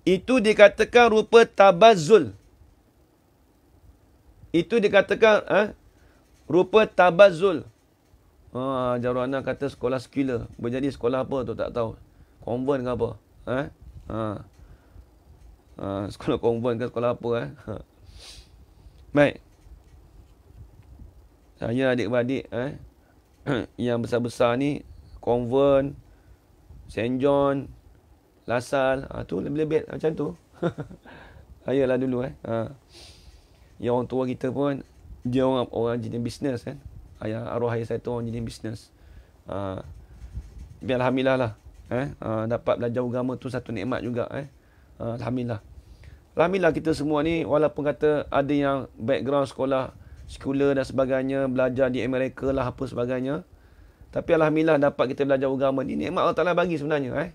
Itu dikatakan rupa tabazzul. Itu dikatakan rupa tabazzul. Jarwana kata sekolah sekular. Berjadi sekolah apa tu tak tahu. Konvent ke apa? Sekolah konvent ke sekolah apa? Baik. Saya adik-beradik yang besar-besar ni konvent, St. John, Lasal, tu lebih-lebih macam tu. Ayalah dulu yang orang tua kita pun dia orang jenis bisnes kan. Arwah ayah saya tu orang jenis bisnes. Tapi alhamdulillah lah. Dapat belajar agama tu satu nikmat juga alhamdulillah. Alhamdulillah kita semua ni walaupun kata ada yang background sekolah sekular dan sebagainya, belajar di Amerika lah apa sebagainya. Tapi alhamdulillah dapat kita belajar agama ni nikmat Allah Taala bagi sebenarnya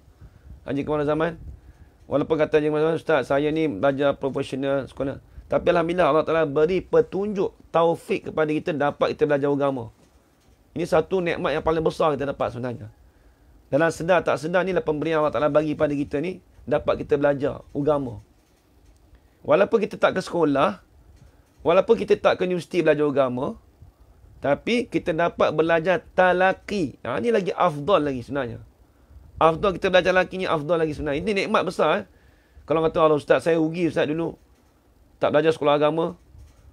Haji Kamal Zaman. Walaupun kata Haji Kamal Zaman, Ustaz saya ni belajar profesional sekolah. Tapi alhamdulillah Allah Taala beri petunjuk taufik kepada kita dapat kita belajar agama. Ini satu nikmat yang paling besar kita dapat sebenarnya. Dalam sedar tak sedar ni lah pemberian Allah Taala bagi pada kita ni dapat kita belajar agama. Walaupun kita tak ke sekolah, walaupun kita tak ke universiti belajar agama, tapi kita dapat belajar talaqi. Ini lagi afdal lagi sebenarnya. Afdal kita belajar talaqi ni afdal lagi sebenarnya. Ini nikmat besar. Kalau kata Allah, ustaz saya rugi ustaz dulu tak belajar sekolah agama.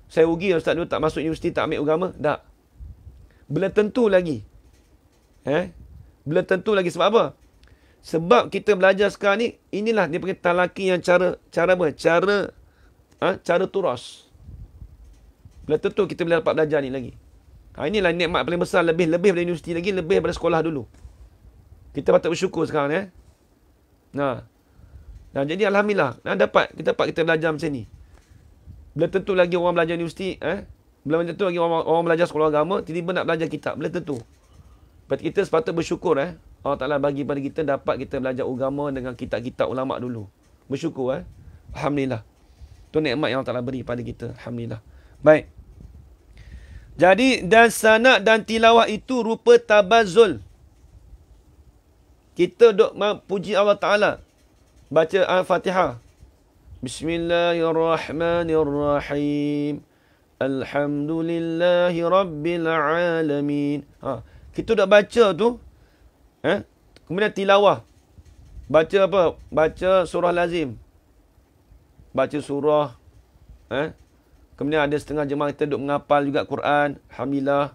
Saya rugi ustaz dulu tak masuk universiti, tak ambil agama. Tak. Belum tentu lagi. Belum tentu lagi. Sebab apa? Sebab kita belajar sekarang ni, inilah dia panggil talaqi yang cara apa? Cara turas. Belum tentu kita boleh dapat belajar ni lagi. Inilah nikmat paling besar, lebih daripada universiti lagi, lebih daripada sekolah dulu. Kita patut bersyukur sekarang Nah, jadi alhamdulillah, kita belajar macam ni. Belum tentu lagi orang belajar universiti, belum tentu lagi orang belajar sekolah agama, tiba-tiba nak belajar kitab, belum tentu. Kita sepatut bersyukur Allah Ta'ala bagi pada kita dapat kita belajar agama dengan kitab-kitab ulama' dulu. Bersyukur alhamdulillah. Itu nikmat yang Allah Ta'ala beri pada kita, alhamdulillah. Baik. Jadi dan sanad dan tilawah itu rupa tabazzul. Kita duk puji Allah Ta'ala. Baca Al-Fatihah. Bismillahirrahmanirrahim. Alhamdulillahi Rabbil Alamin. Kita dah baca tu. Kemudian tilawah. Baca apa? Baca surah lazim. Baca surah. Kemudian ada setengah jemaah kita duk menghafal juga Quran. Alhamdulillah.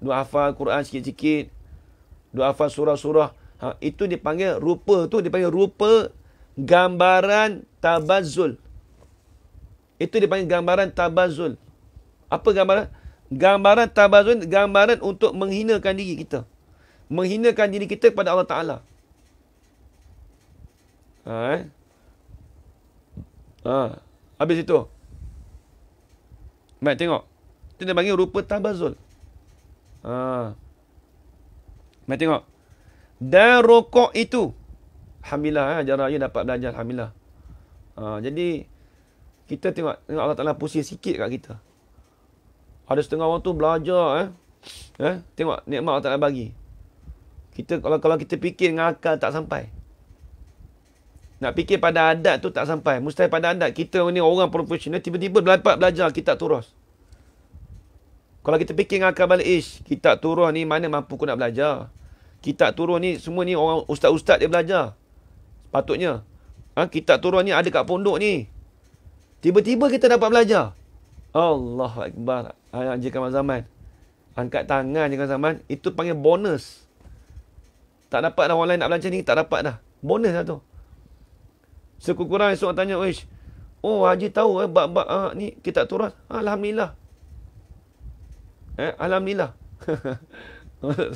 Duk hafal Quran sikit-sikit. Duk hafal surah-surah. Itu dipanggil rupa tu. Dipanggil rupa gambaran tabazzul. Itu dipanggil gambaran tabazzul. Apa gambaran? Gambaran tabazzul, gambaran untuk menghinakan diri kita. Menghinakan diri kita kepada Allah Ta'ala. Habis itu. Baik, tengok. Itu dia panggil rupa tabazzul. Baik, tengok. Dan rokok itu. Alhamdulillah, ajar raya dapat belajar. Alhamdulillah. Jadi, kita tengok Allah Ta'ala pusing sikit kat kita. Ada setengah orang tu belajar. Tengok nikmat Allah Ta'ala bagi. Kita kalau kita fikir dengan akal tak sampai. Nak fikir pada adat tu tak sampai. Mustahil pada adat. Kita ni orang profesional tiba-tiba dapat belajar kitab turus. Kalau kita fikir dengan akal balik, kitab turus ni mana mampu aku nak belajar. Kitab turus ni semua ni orang ustaz-ustaz dia belajar. Patutnya. Kitab turus ni ada kat pondok ni. Tiba-tiba kita dapat belajar. Allahu Akbar. Haji Kamal Zaman. Angkat tangan Haji Kamal Zaman. Itu panggil bonus. Tak dapat dah orang lain nak belajar ni. Tak dapat dah. Bonus lah tu. Sekurang-kurang esok orang tanya, Haji tahu bab-bab ni kitab turus. Alhamdulillah. Alhamdulillah.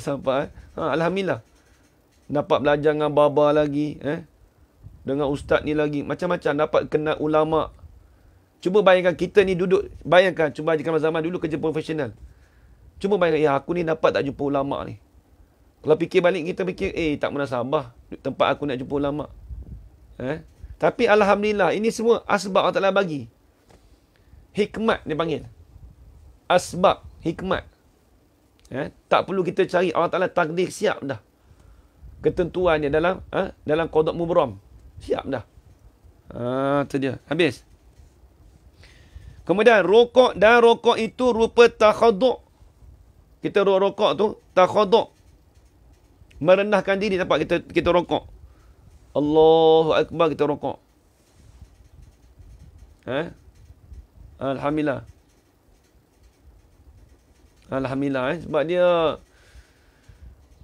Sampai. Alhamdulillah. Dapat belajar dengan baba lagi. Dengan ustaz ni lagi. Macam-macam. Dapat kenal ulama'. Cuba bayangkan kita ni duduk. Bayangkan. Cuba Haji Kamal Zaman dulu kerja profesional. Cuba bayangkan. Aku ni dapat tak jumpa ulama' ni. Kalau fikir balik kita fikir. Tak munasabah. Tempat aku nak jumpa ulama'. Tapi alhamdulillah. Ini semua asbab Allah Ta'ala bagi. Hikmat dia panggil. Asbab. Hikmat. Tak perlu kita cari. Allah Ta'ala takdir siap dah. Ketentuannya dalam qada' mubram. Siap dah. Itu dia. Habis. Kemudian rokok dan rokok itu rupa takhadu'. Kita rokok tu takhadu'. Merendahkan diri tempat kita rokok. Allahu Akbar kita rokok. Alhamdulillah. Alhamdulillah. Sebab dia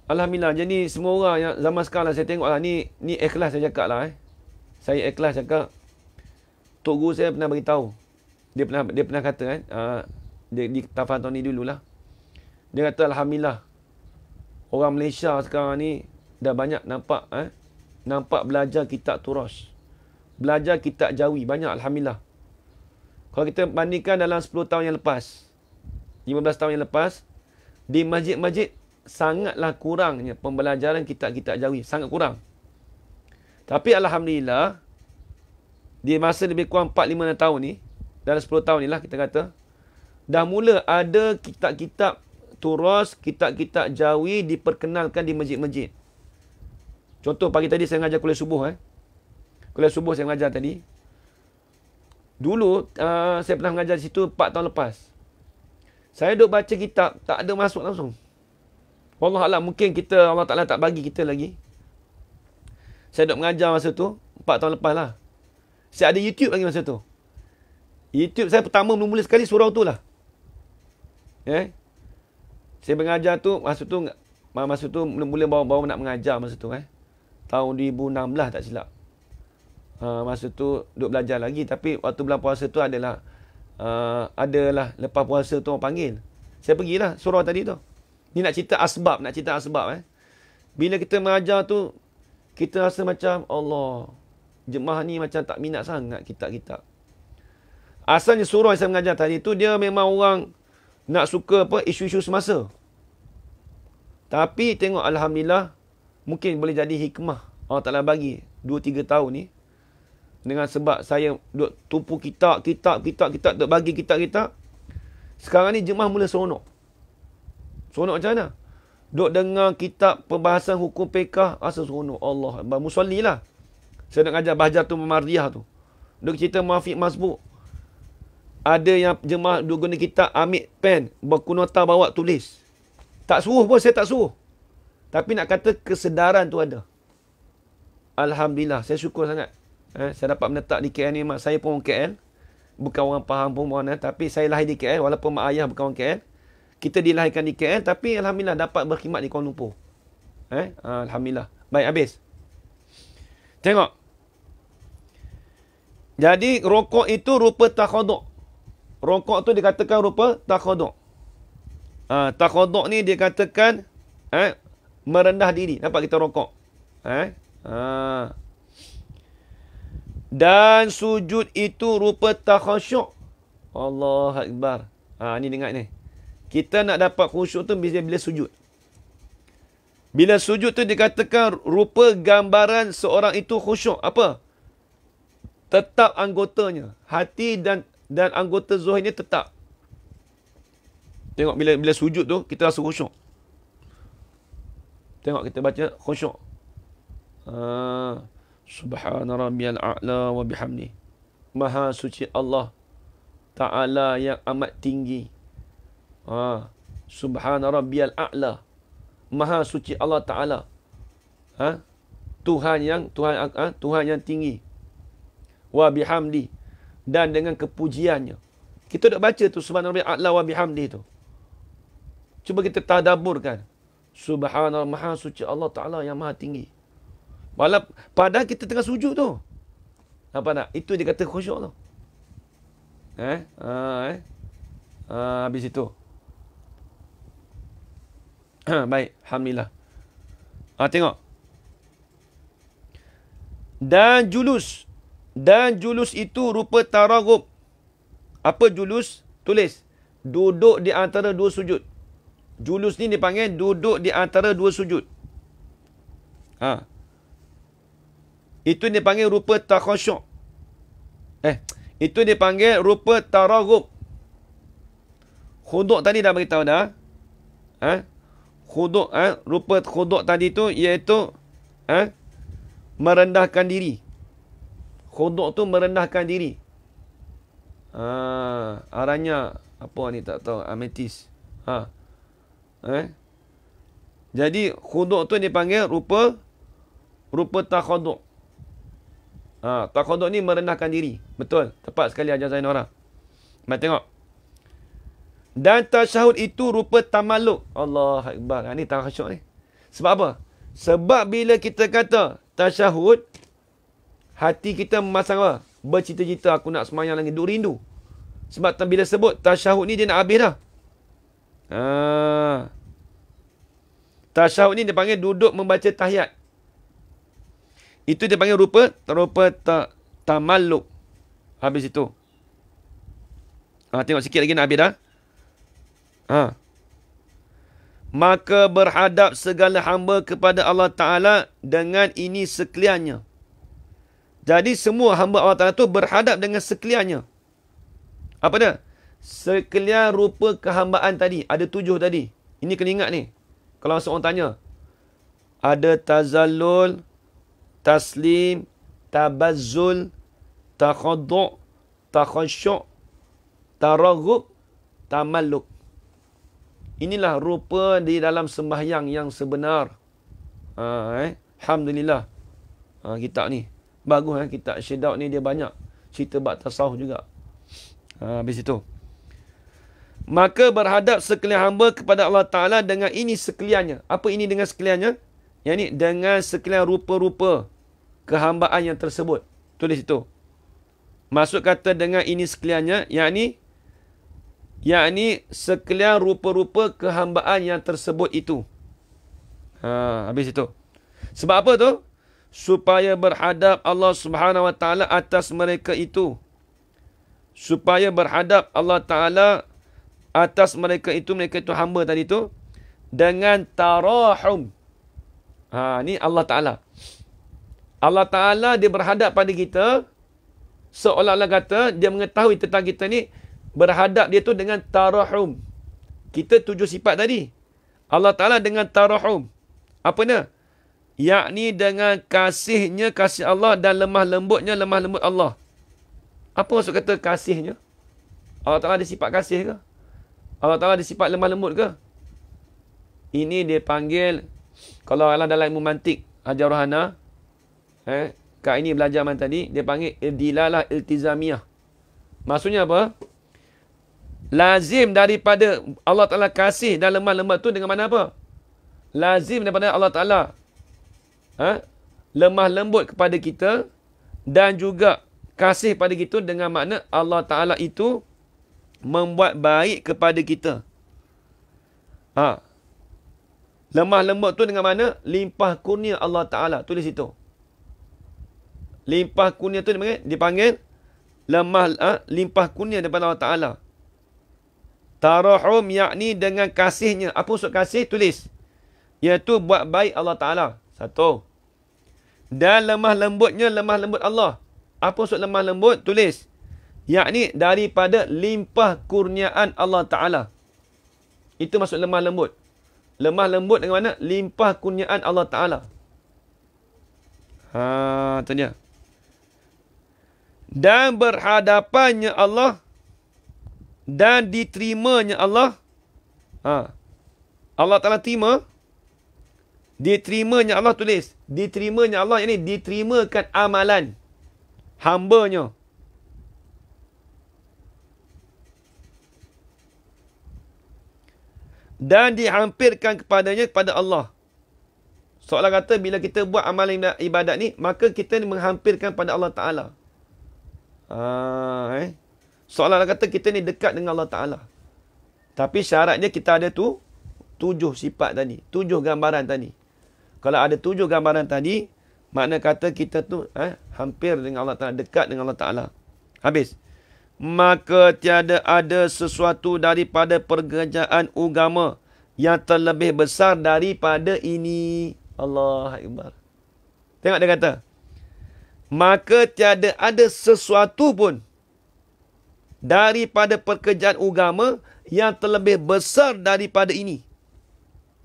alhamdulillah. Jadi semua orang yang zaman sekarang saya tengok lah. Ni ikhlas saya cakap lah. Saya ikhlas cakap. Tok Guru saya pernah beritahu. Dia pernah kata di Tafan tahun ni dululah. Dia kata alhamdulillah. Orang Malaysia sekarang ni dah banyak nampak belajar kitab turus. Belajar kitab jawi. Banyak alhamdulillah. Kalau kita bandingkan dalam 10 tahun yang lepas. 15 tahun yang lepas. Di masjid-masjid sangatlah kurangnya pembelajaran kitab-kitab jawi. Sangat kurang. Tapi alhamdulillah. Di masa lebih kurang 4-5 tahun ni. Dalam 10 tahun ni lah kita kata. Dah mula ada kitab-kitab turus, kitab-kitab jawi diperkenalkan di masjid-masjid. Contoh pagi tadi saya mengajar kuliah subuh. Kuliah subuh saya mengajar tadi. Dulu, saya pernah mengajar di situ 4 tahun lepas. Saya duduk baca kitab, tak ada masuk langsung. Wallahualam, mungkin Allah Ta'ala tak bagi kita lagi. Saya duduk mengajar masa tu, 4 tahun lepas lah. Saya ada YouTube lagi masa tu. YouTube saya pertama mula sekali surau tu lah. Saya mengajar tu, masa tu mula bawa nak mengajar masa tu. Tahun 2016 tak silap. Masa tu duduk belajar lagi. Tapi waktu bulan puasa tu adalah lepas puasa tu orang panggil. Saya pergilah surau tadi tu. Ni nak cerita asbab. Bila kita mengajar tu, kita rasa macam Allah, jemaah ni macam tak minat sangat kitab-kitab. Asalnya surau yang saya mengajar tadi tu, dia memang orang nak suka isu-isu semasa. Tapi tengok Alhamdulillah, mungkin boleh jadi hikmah Allah Ta'ala bagi 2-3 tahun ni. Dengan sebab saya duk tumpu kitab, duk bagi kitab-kitab. Sekarang ni jemaah mula seronok. Seronok macam mana? Duk dengar kitab perbahasan hukum fiqh, rasa seronok. Allah, musalli lah. Saya nak ajar Bahjatul Mamardiyah tu. Duk cerita Muafiq Masbuk. Ada yang jemaah duk guna kitab, ambil pen, berkunota bawa tulis. Tak suruh pun, saya tak suruh. Tapi nak kata kesedaran tu ada. Alhamdulillah, saya syukur sangat. Saya dapat menetap di KL ni. Mak saya pun orang KL. Bukan orang Pahang pun orang, tapi saya lahir di KL. Walaupun mak ayah bukan orang KL. Kita dilahirkan di KL, tapi Alhamdulillah dapat berkhidmat di Kuala Lumpur. Alhamdulillah. Baik, habis. Tengok. Jadi, rokok itu rupa takhaduk. Rokok tu dikatakan rupa takhaduk. Takhaduk ni dikatakan merendah diri. Nampak kita rokok. Dan sujud itu rupa takhasyuk. Allah Akbar. Ni dengar ni. Kita nak dapat khusyuk tu bila sujud. Bila sujud tu dikatakan rupa gambaran seorang itu khusyuk. Apa? Tetap anggotanya. Hati dan anggota zuhur ni tetap. Tengok bila sujud tu kita rasa khusyuk. Tengok kita baca khusyuk. Subhana rabbiyal a'la wa bihamdi. Maha suci Allah Ta'ala yang amat tinggi. Subhana rabbiyal a'la. Maha suci Allah Ta'ala. Tuhan yang tinggi. Wa bihamdi. Dan dengan kepujiannya. Kita dah baca tu subhana rabbiyal a'la wa bihamdi tu. Cuba kita tadaburkan. Subhana maha suci Allah Ta'ala yang maha tinggi. Padahal kita tengah sujud tu. Apa nak? Itu dia kata khusyuk tu. Habis itu. Baik. Alhamdulillah. Tengok. Dan julus itu rupa taragub. Apa julus? Tulis. Duduk di antara dua sujud. Julus ni dipanggil duduk di antara dua sujud. Itu dipanggil rupa takhasyuk. Itu dipanggil rupa taragub. Khuduk tadi dah beritahu dah. Khuduk, rupa khuduk tadi tu iaitu merendahkan diri. Khuduk tu merendahkan diri. Aranya apa ni tak tahu, ametis. Jadi khuduk tu dipanggil rupa takhaduk. Takhaduk ni merendahkan diri. Betul. Tepat sekali ajar Zainora. Mari tengok. Dan tasyahud itu rupa tamaluk. Allah Akbar. Ni tasyahud ni. Sebab apa? Sebab bila kita kata tasyahud, hati kita memasang apa? Bercita-cita aku nak semayang lagi. Duk rindu. Sebab bila sebut tasyahud ni dia nak habis dah. Tasyahud ni dipanggil duduk membaca tahiyat. Itu dipanggil rupa tamalluk. Habis itu. Tengok sikit lagi nak habis dah. Maka berhadap segala hamba kepada Allah Ta'ala dengan ini sekaliannya. Jadi semua hamba Allah Ta'ala tu berhadap dengan sekaliannya. Apa dia? Sekalian rupa kehambaan tadi. Ada 7 tadi. Ini kena ingat ni. Kalau seorang tanya. Ada tazallul, taslim, tabazzul, takhaddu', takhasyuk, taraghub, tamalluk. Inilah rupa di dalam sembahyang yang sebenar. Alhamdulillah. Kitab ni. Bagus kitab Syed Daud ni dia banyak. Cerita bab tasawuf juga. Habis itu. Maka berhadap sekalian hamba kepada Allah Ta'ala dengan ini sekaliannya. Apa ini dengan sekaliannya? Yang ni dengan sekalian rupa-rupa kehambaan yang tersebut. Tulis itu. Maksud kata dengan ini sekaliannya, yakni sekalian rupa-rupa kehambaan yang tersebut itu. Habis itu. Sebab apa tu? Supaya berhadap Allah Subhanahu Wa Ta'ala atas mereka itu. Supaya berhadap Allah Ta'ala atas mereka itu hamba tadi tu. Dengan tarahum. Ni Allah Ta'ala. Allah Ta'ala dia berhadap pada kita. Seolah-olah kata dia mengetahui tentang kita ni. Berhadap dia tu dengan tarahum. Kita 7 sifat tadi. Allah Ta'ala dengan tarahum. Apa ni? Yakni dengan kasihnya, kasih Allah dan lemah lembutnya, lemah lembut Allah. Apa maksud kata kasihnya? Allah Ta'ala ada sifat kasih ke? Allah Ta'ala ada sifat lemah lembut ke? Ini dia panggil, kalau dalam ilmu mantik, Hajar Rohana, Kak ini belajar man tadi, dia panggil dilalah iltizamiyah. Maksudnya apa? Lazim daripada Allah Ta'ala kasih dan lemah lembut tu dengan mana apa? Lazim daripada Allah Ta'ala lemah lembut kepada kita dan juga kasih pada kita dengan makna Allah Ta'ala itu membuat baik kepada kita. Lemah lembut tu dengan mana? Limpah kurnia Allah Ta'ala. Tulis itu. Limpah kurnia tu dipanggil limpah kurnia daripada Allah Ta'ala. Tarahum yakni dengan kasihnya. Apa maksud kasih? Tulis. Iaitu buat baik Allah Ta'ala. Satu. Dan lemah lembutnya, lemah lembut Allah. Apa maksud lemah lembut? Tulis. Yakni daripada limpah kurniaan Allah Ta'ala. Itu maksud lemah lembut. Lemah lembut dengan mana? Limpah kurniaan Allah Ta'ala. Itu dia. Dan berhadapannya Allah. Dan diterimanya Allah. Allah Ta'ala terima. Diterimanya Allah, tulis. Diterimanya Allah, ini diterimakan amalan hambanya. Dan dihampirkan kepadanya, kepada Allah. Seolah kata bila kita buat amalan ibadat ni, maka kita menghampirkan pada Allah Ta'ala. Seolah kata kita ni dekat dengan Allah Ta'ala. Tapi syaratnya kita ada 7 sifat tadi. 7 gambaran tadi. Kalau ada 7 gambaran tadi, makna kata kita tu hampir dengan Allah Ta'ala, dekat dengan Allah Ta'ala. Habis. Maka tiada ada sesuatu daripada pekerjaan agama yang terlebih besar daripada ini. Allah Akbar. Tengok dia kata. Maka tiada ada sesuatu pun daripada pekerjaan agama yang terlebih besar daripada ini.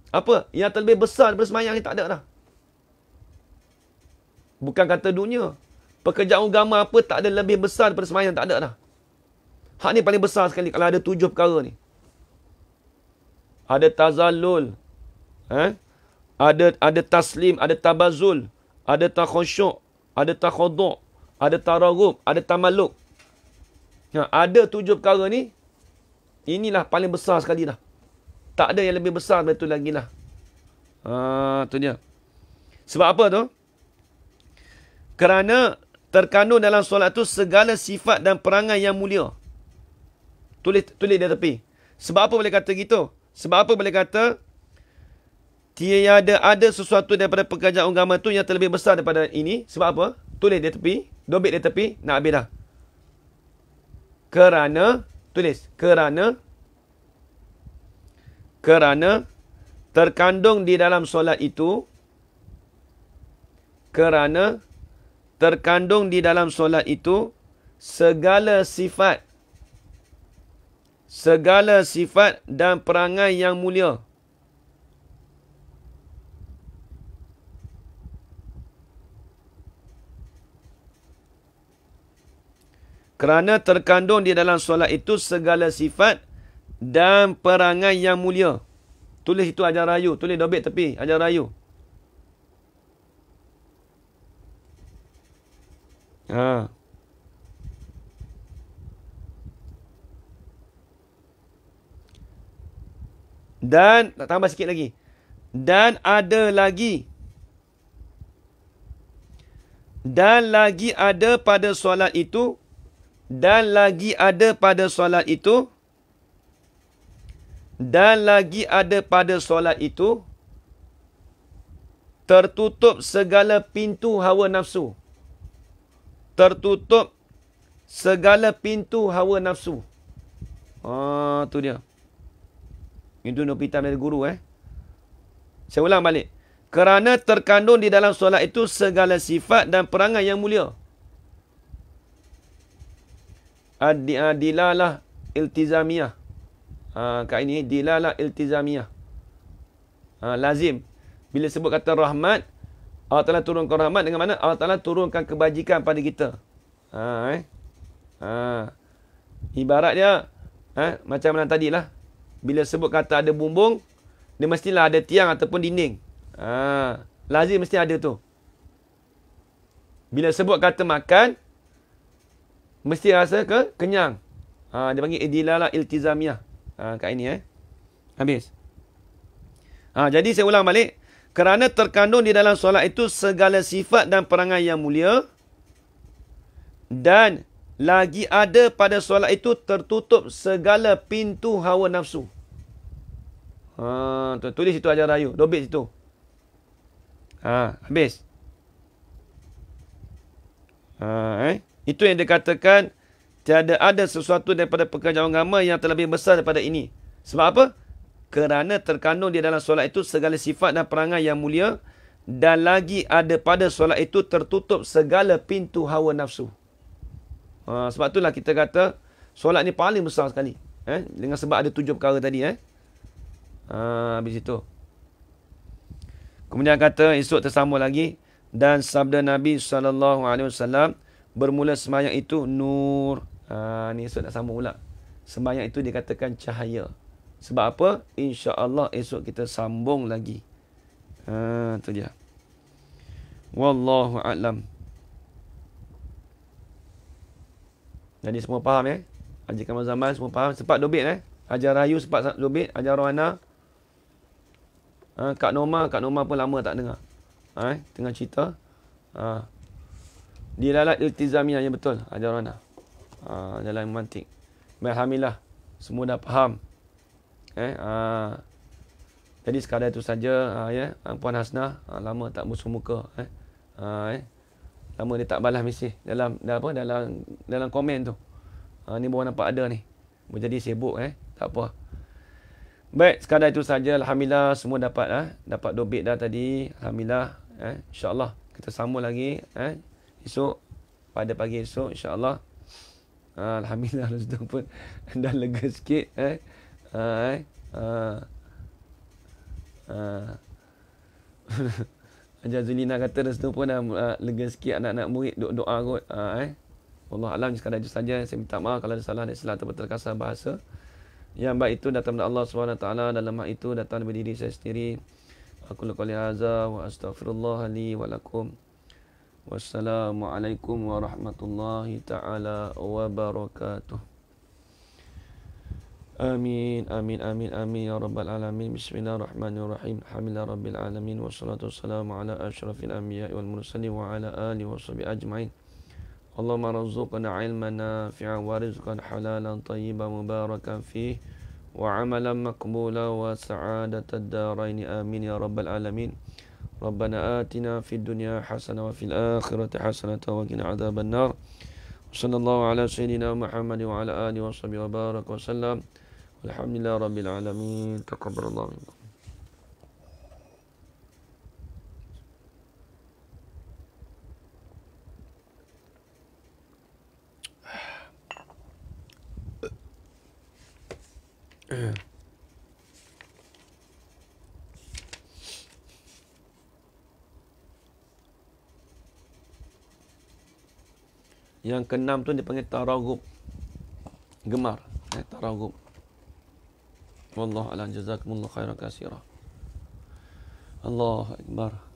Apa? Yang terlebih besar daripada semayang ni tak ada dah. Bukan kata dunia. Pekerjaan agama apa tak ada lebih besar daripada semayang, tak ada dah. Hak ni paling besar sekali kalau ada 7 perkara ni. Ada tazallul. Ada taslim, ada tabazul, ada takhasyuk, ada takhadu', ada taraghub, ada tamalluk. Ada 7 perkara ni. Inilah paling besar sekali dah. Tak ada yang lebih besar daripada itu lagi lah. Tu dia. Sebab apa tu? Kerana terkandung dalam solat tu segala sifat dan perangai yang mulia. Tulis di tepi. Sebab apa boleh kata gitu? Sebab apa boleh kata tiada ada sesuatu daripada pekerjaan agama tu yang terlebih besar daripada ini? Sebab apa? Tulis di tepi. Dobit di tepi. Nak habis dah. Kerana. Tulis. Kerana terkandung di dalam solat itu. Kerana terkandung di dalam solat itu segala sifat dan perangai yang mulia. Kerana terkandung di dalam solat itu segala sifat dan perangai yang mulia. Tulis itu ajar rayu. Tulis dobit tepi. Ajar rayu. Ha. Dan, tambah sikit lagi. Dan ada lagi. Dan lagi ada pada solat itu. Dan lagi ada pada solat itu. Dan lagi ada pada solat itu. Tertutup segala pintu hawa nafsu. Tertutup segala pintu hawa nafsu. Tu dia. Itu nopitan dari guru. Saya ulang balik. Kerana terkandung di dalam solat itu segala sifat dan perangai yang mulia. Dilalah iltizamiyah. Kat ini dilalah iltizamiyah. Lazim. Bila sebut kata rahmat, Allah Ta'ala turunkan rahmat dengan mana? Allah Ta'ala turunkan kebajikan pada kita. Ibarat dia, macam mana tadi lah. Bila sebut kata ada bumbung, dia mestilah ada tiang ataupun dinding. Lazim mesti ada tu. Bila sebut kata makan, mesti rasa kenyang. Dia panggil idilalah iltizamiyah. Kat ini habis. Jadi saya ulang balik. Kerana terkandung di dalam solat itu segala sifat dan perangai yang mulia. Dan lagi ada pada solat itu tertutup segala pintu hawa nafsu. Tulis itu ajar rayu. Dobit situ. Habis. Itu yang dikatakan tiada ada sesuatu daripada pekerjaan agama yang terlebih besar daripada ini. Sebab apa? Kerana terkandung di dalam solat itu segala sifat dan perangai yang mulia. Dan lagi ada pada solat itu tertutup segala pintu hawa nafsu. Sebab itulah kita kata solat ni paling besar sekali. Dengan sebab ada 7 perkara tadi. Habis itu. Kemudian kata esok tersambung lagi. Dan sabda Nabi SAW bermula sembahyang itu nur. Ni esok nak sambung pula. Sembahyang itu dikatakan cahaya. Sebab apa? InsyaAllah esok kita sambung lagi. Itu dia. Wallahu a'lam. Jadi semua faham Haji Kamal Zaman semua faham. Sempat dobit Ajar Rayu sempat dobit. Ajar Rohana. Kak Norma pun lama tak dengar. Tengah cerita. Dilalat iltizamiyah yang betul. Ajar Rohana. Jalan mantik. Alhamdulillah. Semua dah faham. Jadi sekadar itu saja. Puan Hasnah. Lama tak musuh muka. Lama dia tak balas mesej dalam komen tu. Ni baru nampak ada ni. Jadi sibuk tak apa. Baik, sekadar itu saja. Alhamdulillah semua dapat dobit dah tadi. Alhamdulillah. InsyaAllah kita sambung lagi esok pada pagi esok insya-Allah. Alhamdulillah rezeki pun dah lega sikit Ajar Zulina kata restu pun dah lega sikit anak-anak murid doa kot. Allah alam sekadar itu saja. Saya minta maaf kalau ada salah dan silap atau terkasar bahasa. Yang baik itu datang dari Allah SWT. Dalam hal itu datang dari diri saya sendiri. Aku qouli hadza wa astaghfirullah li wa lakum. Wassalamualaikum warahmatullahi taala wabarakatuh. Amin, amin, amin, amin ya rabbal alamin. Bismillahirrahmanirrahim. Alhamdulillah rabbil alamin. Wassalatu wassalamu ala asyrafil anbiya wal mursalin wa ala alihi washabihi ajma'in. Allahumma rzuqna ilman nafi'an wa rizqan halalan tayyiban mubarakan fih wa amalan maqbula wa sa'adatad darain. Amin ya rabbal alamin. Rabbana atina fid dunya hasanah wa fil akhirati hasanah wa qina adzaban nar. Sallallahu ala sayyidina Muhammad wa ala alihi washabihi wa baraka wa sallam. Alhamdulillah rabbil alamin. Taqabbalallahu minkum. Yang keenam tu dipanggil taraghub. Gemar. Taraghub. Wallahu a'lam. Jazakumullah khairan katsira. Allahu akbar.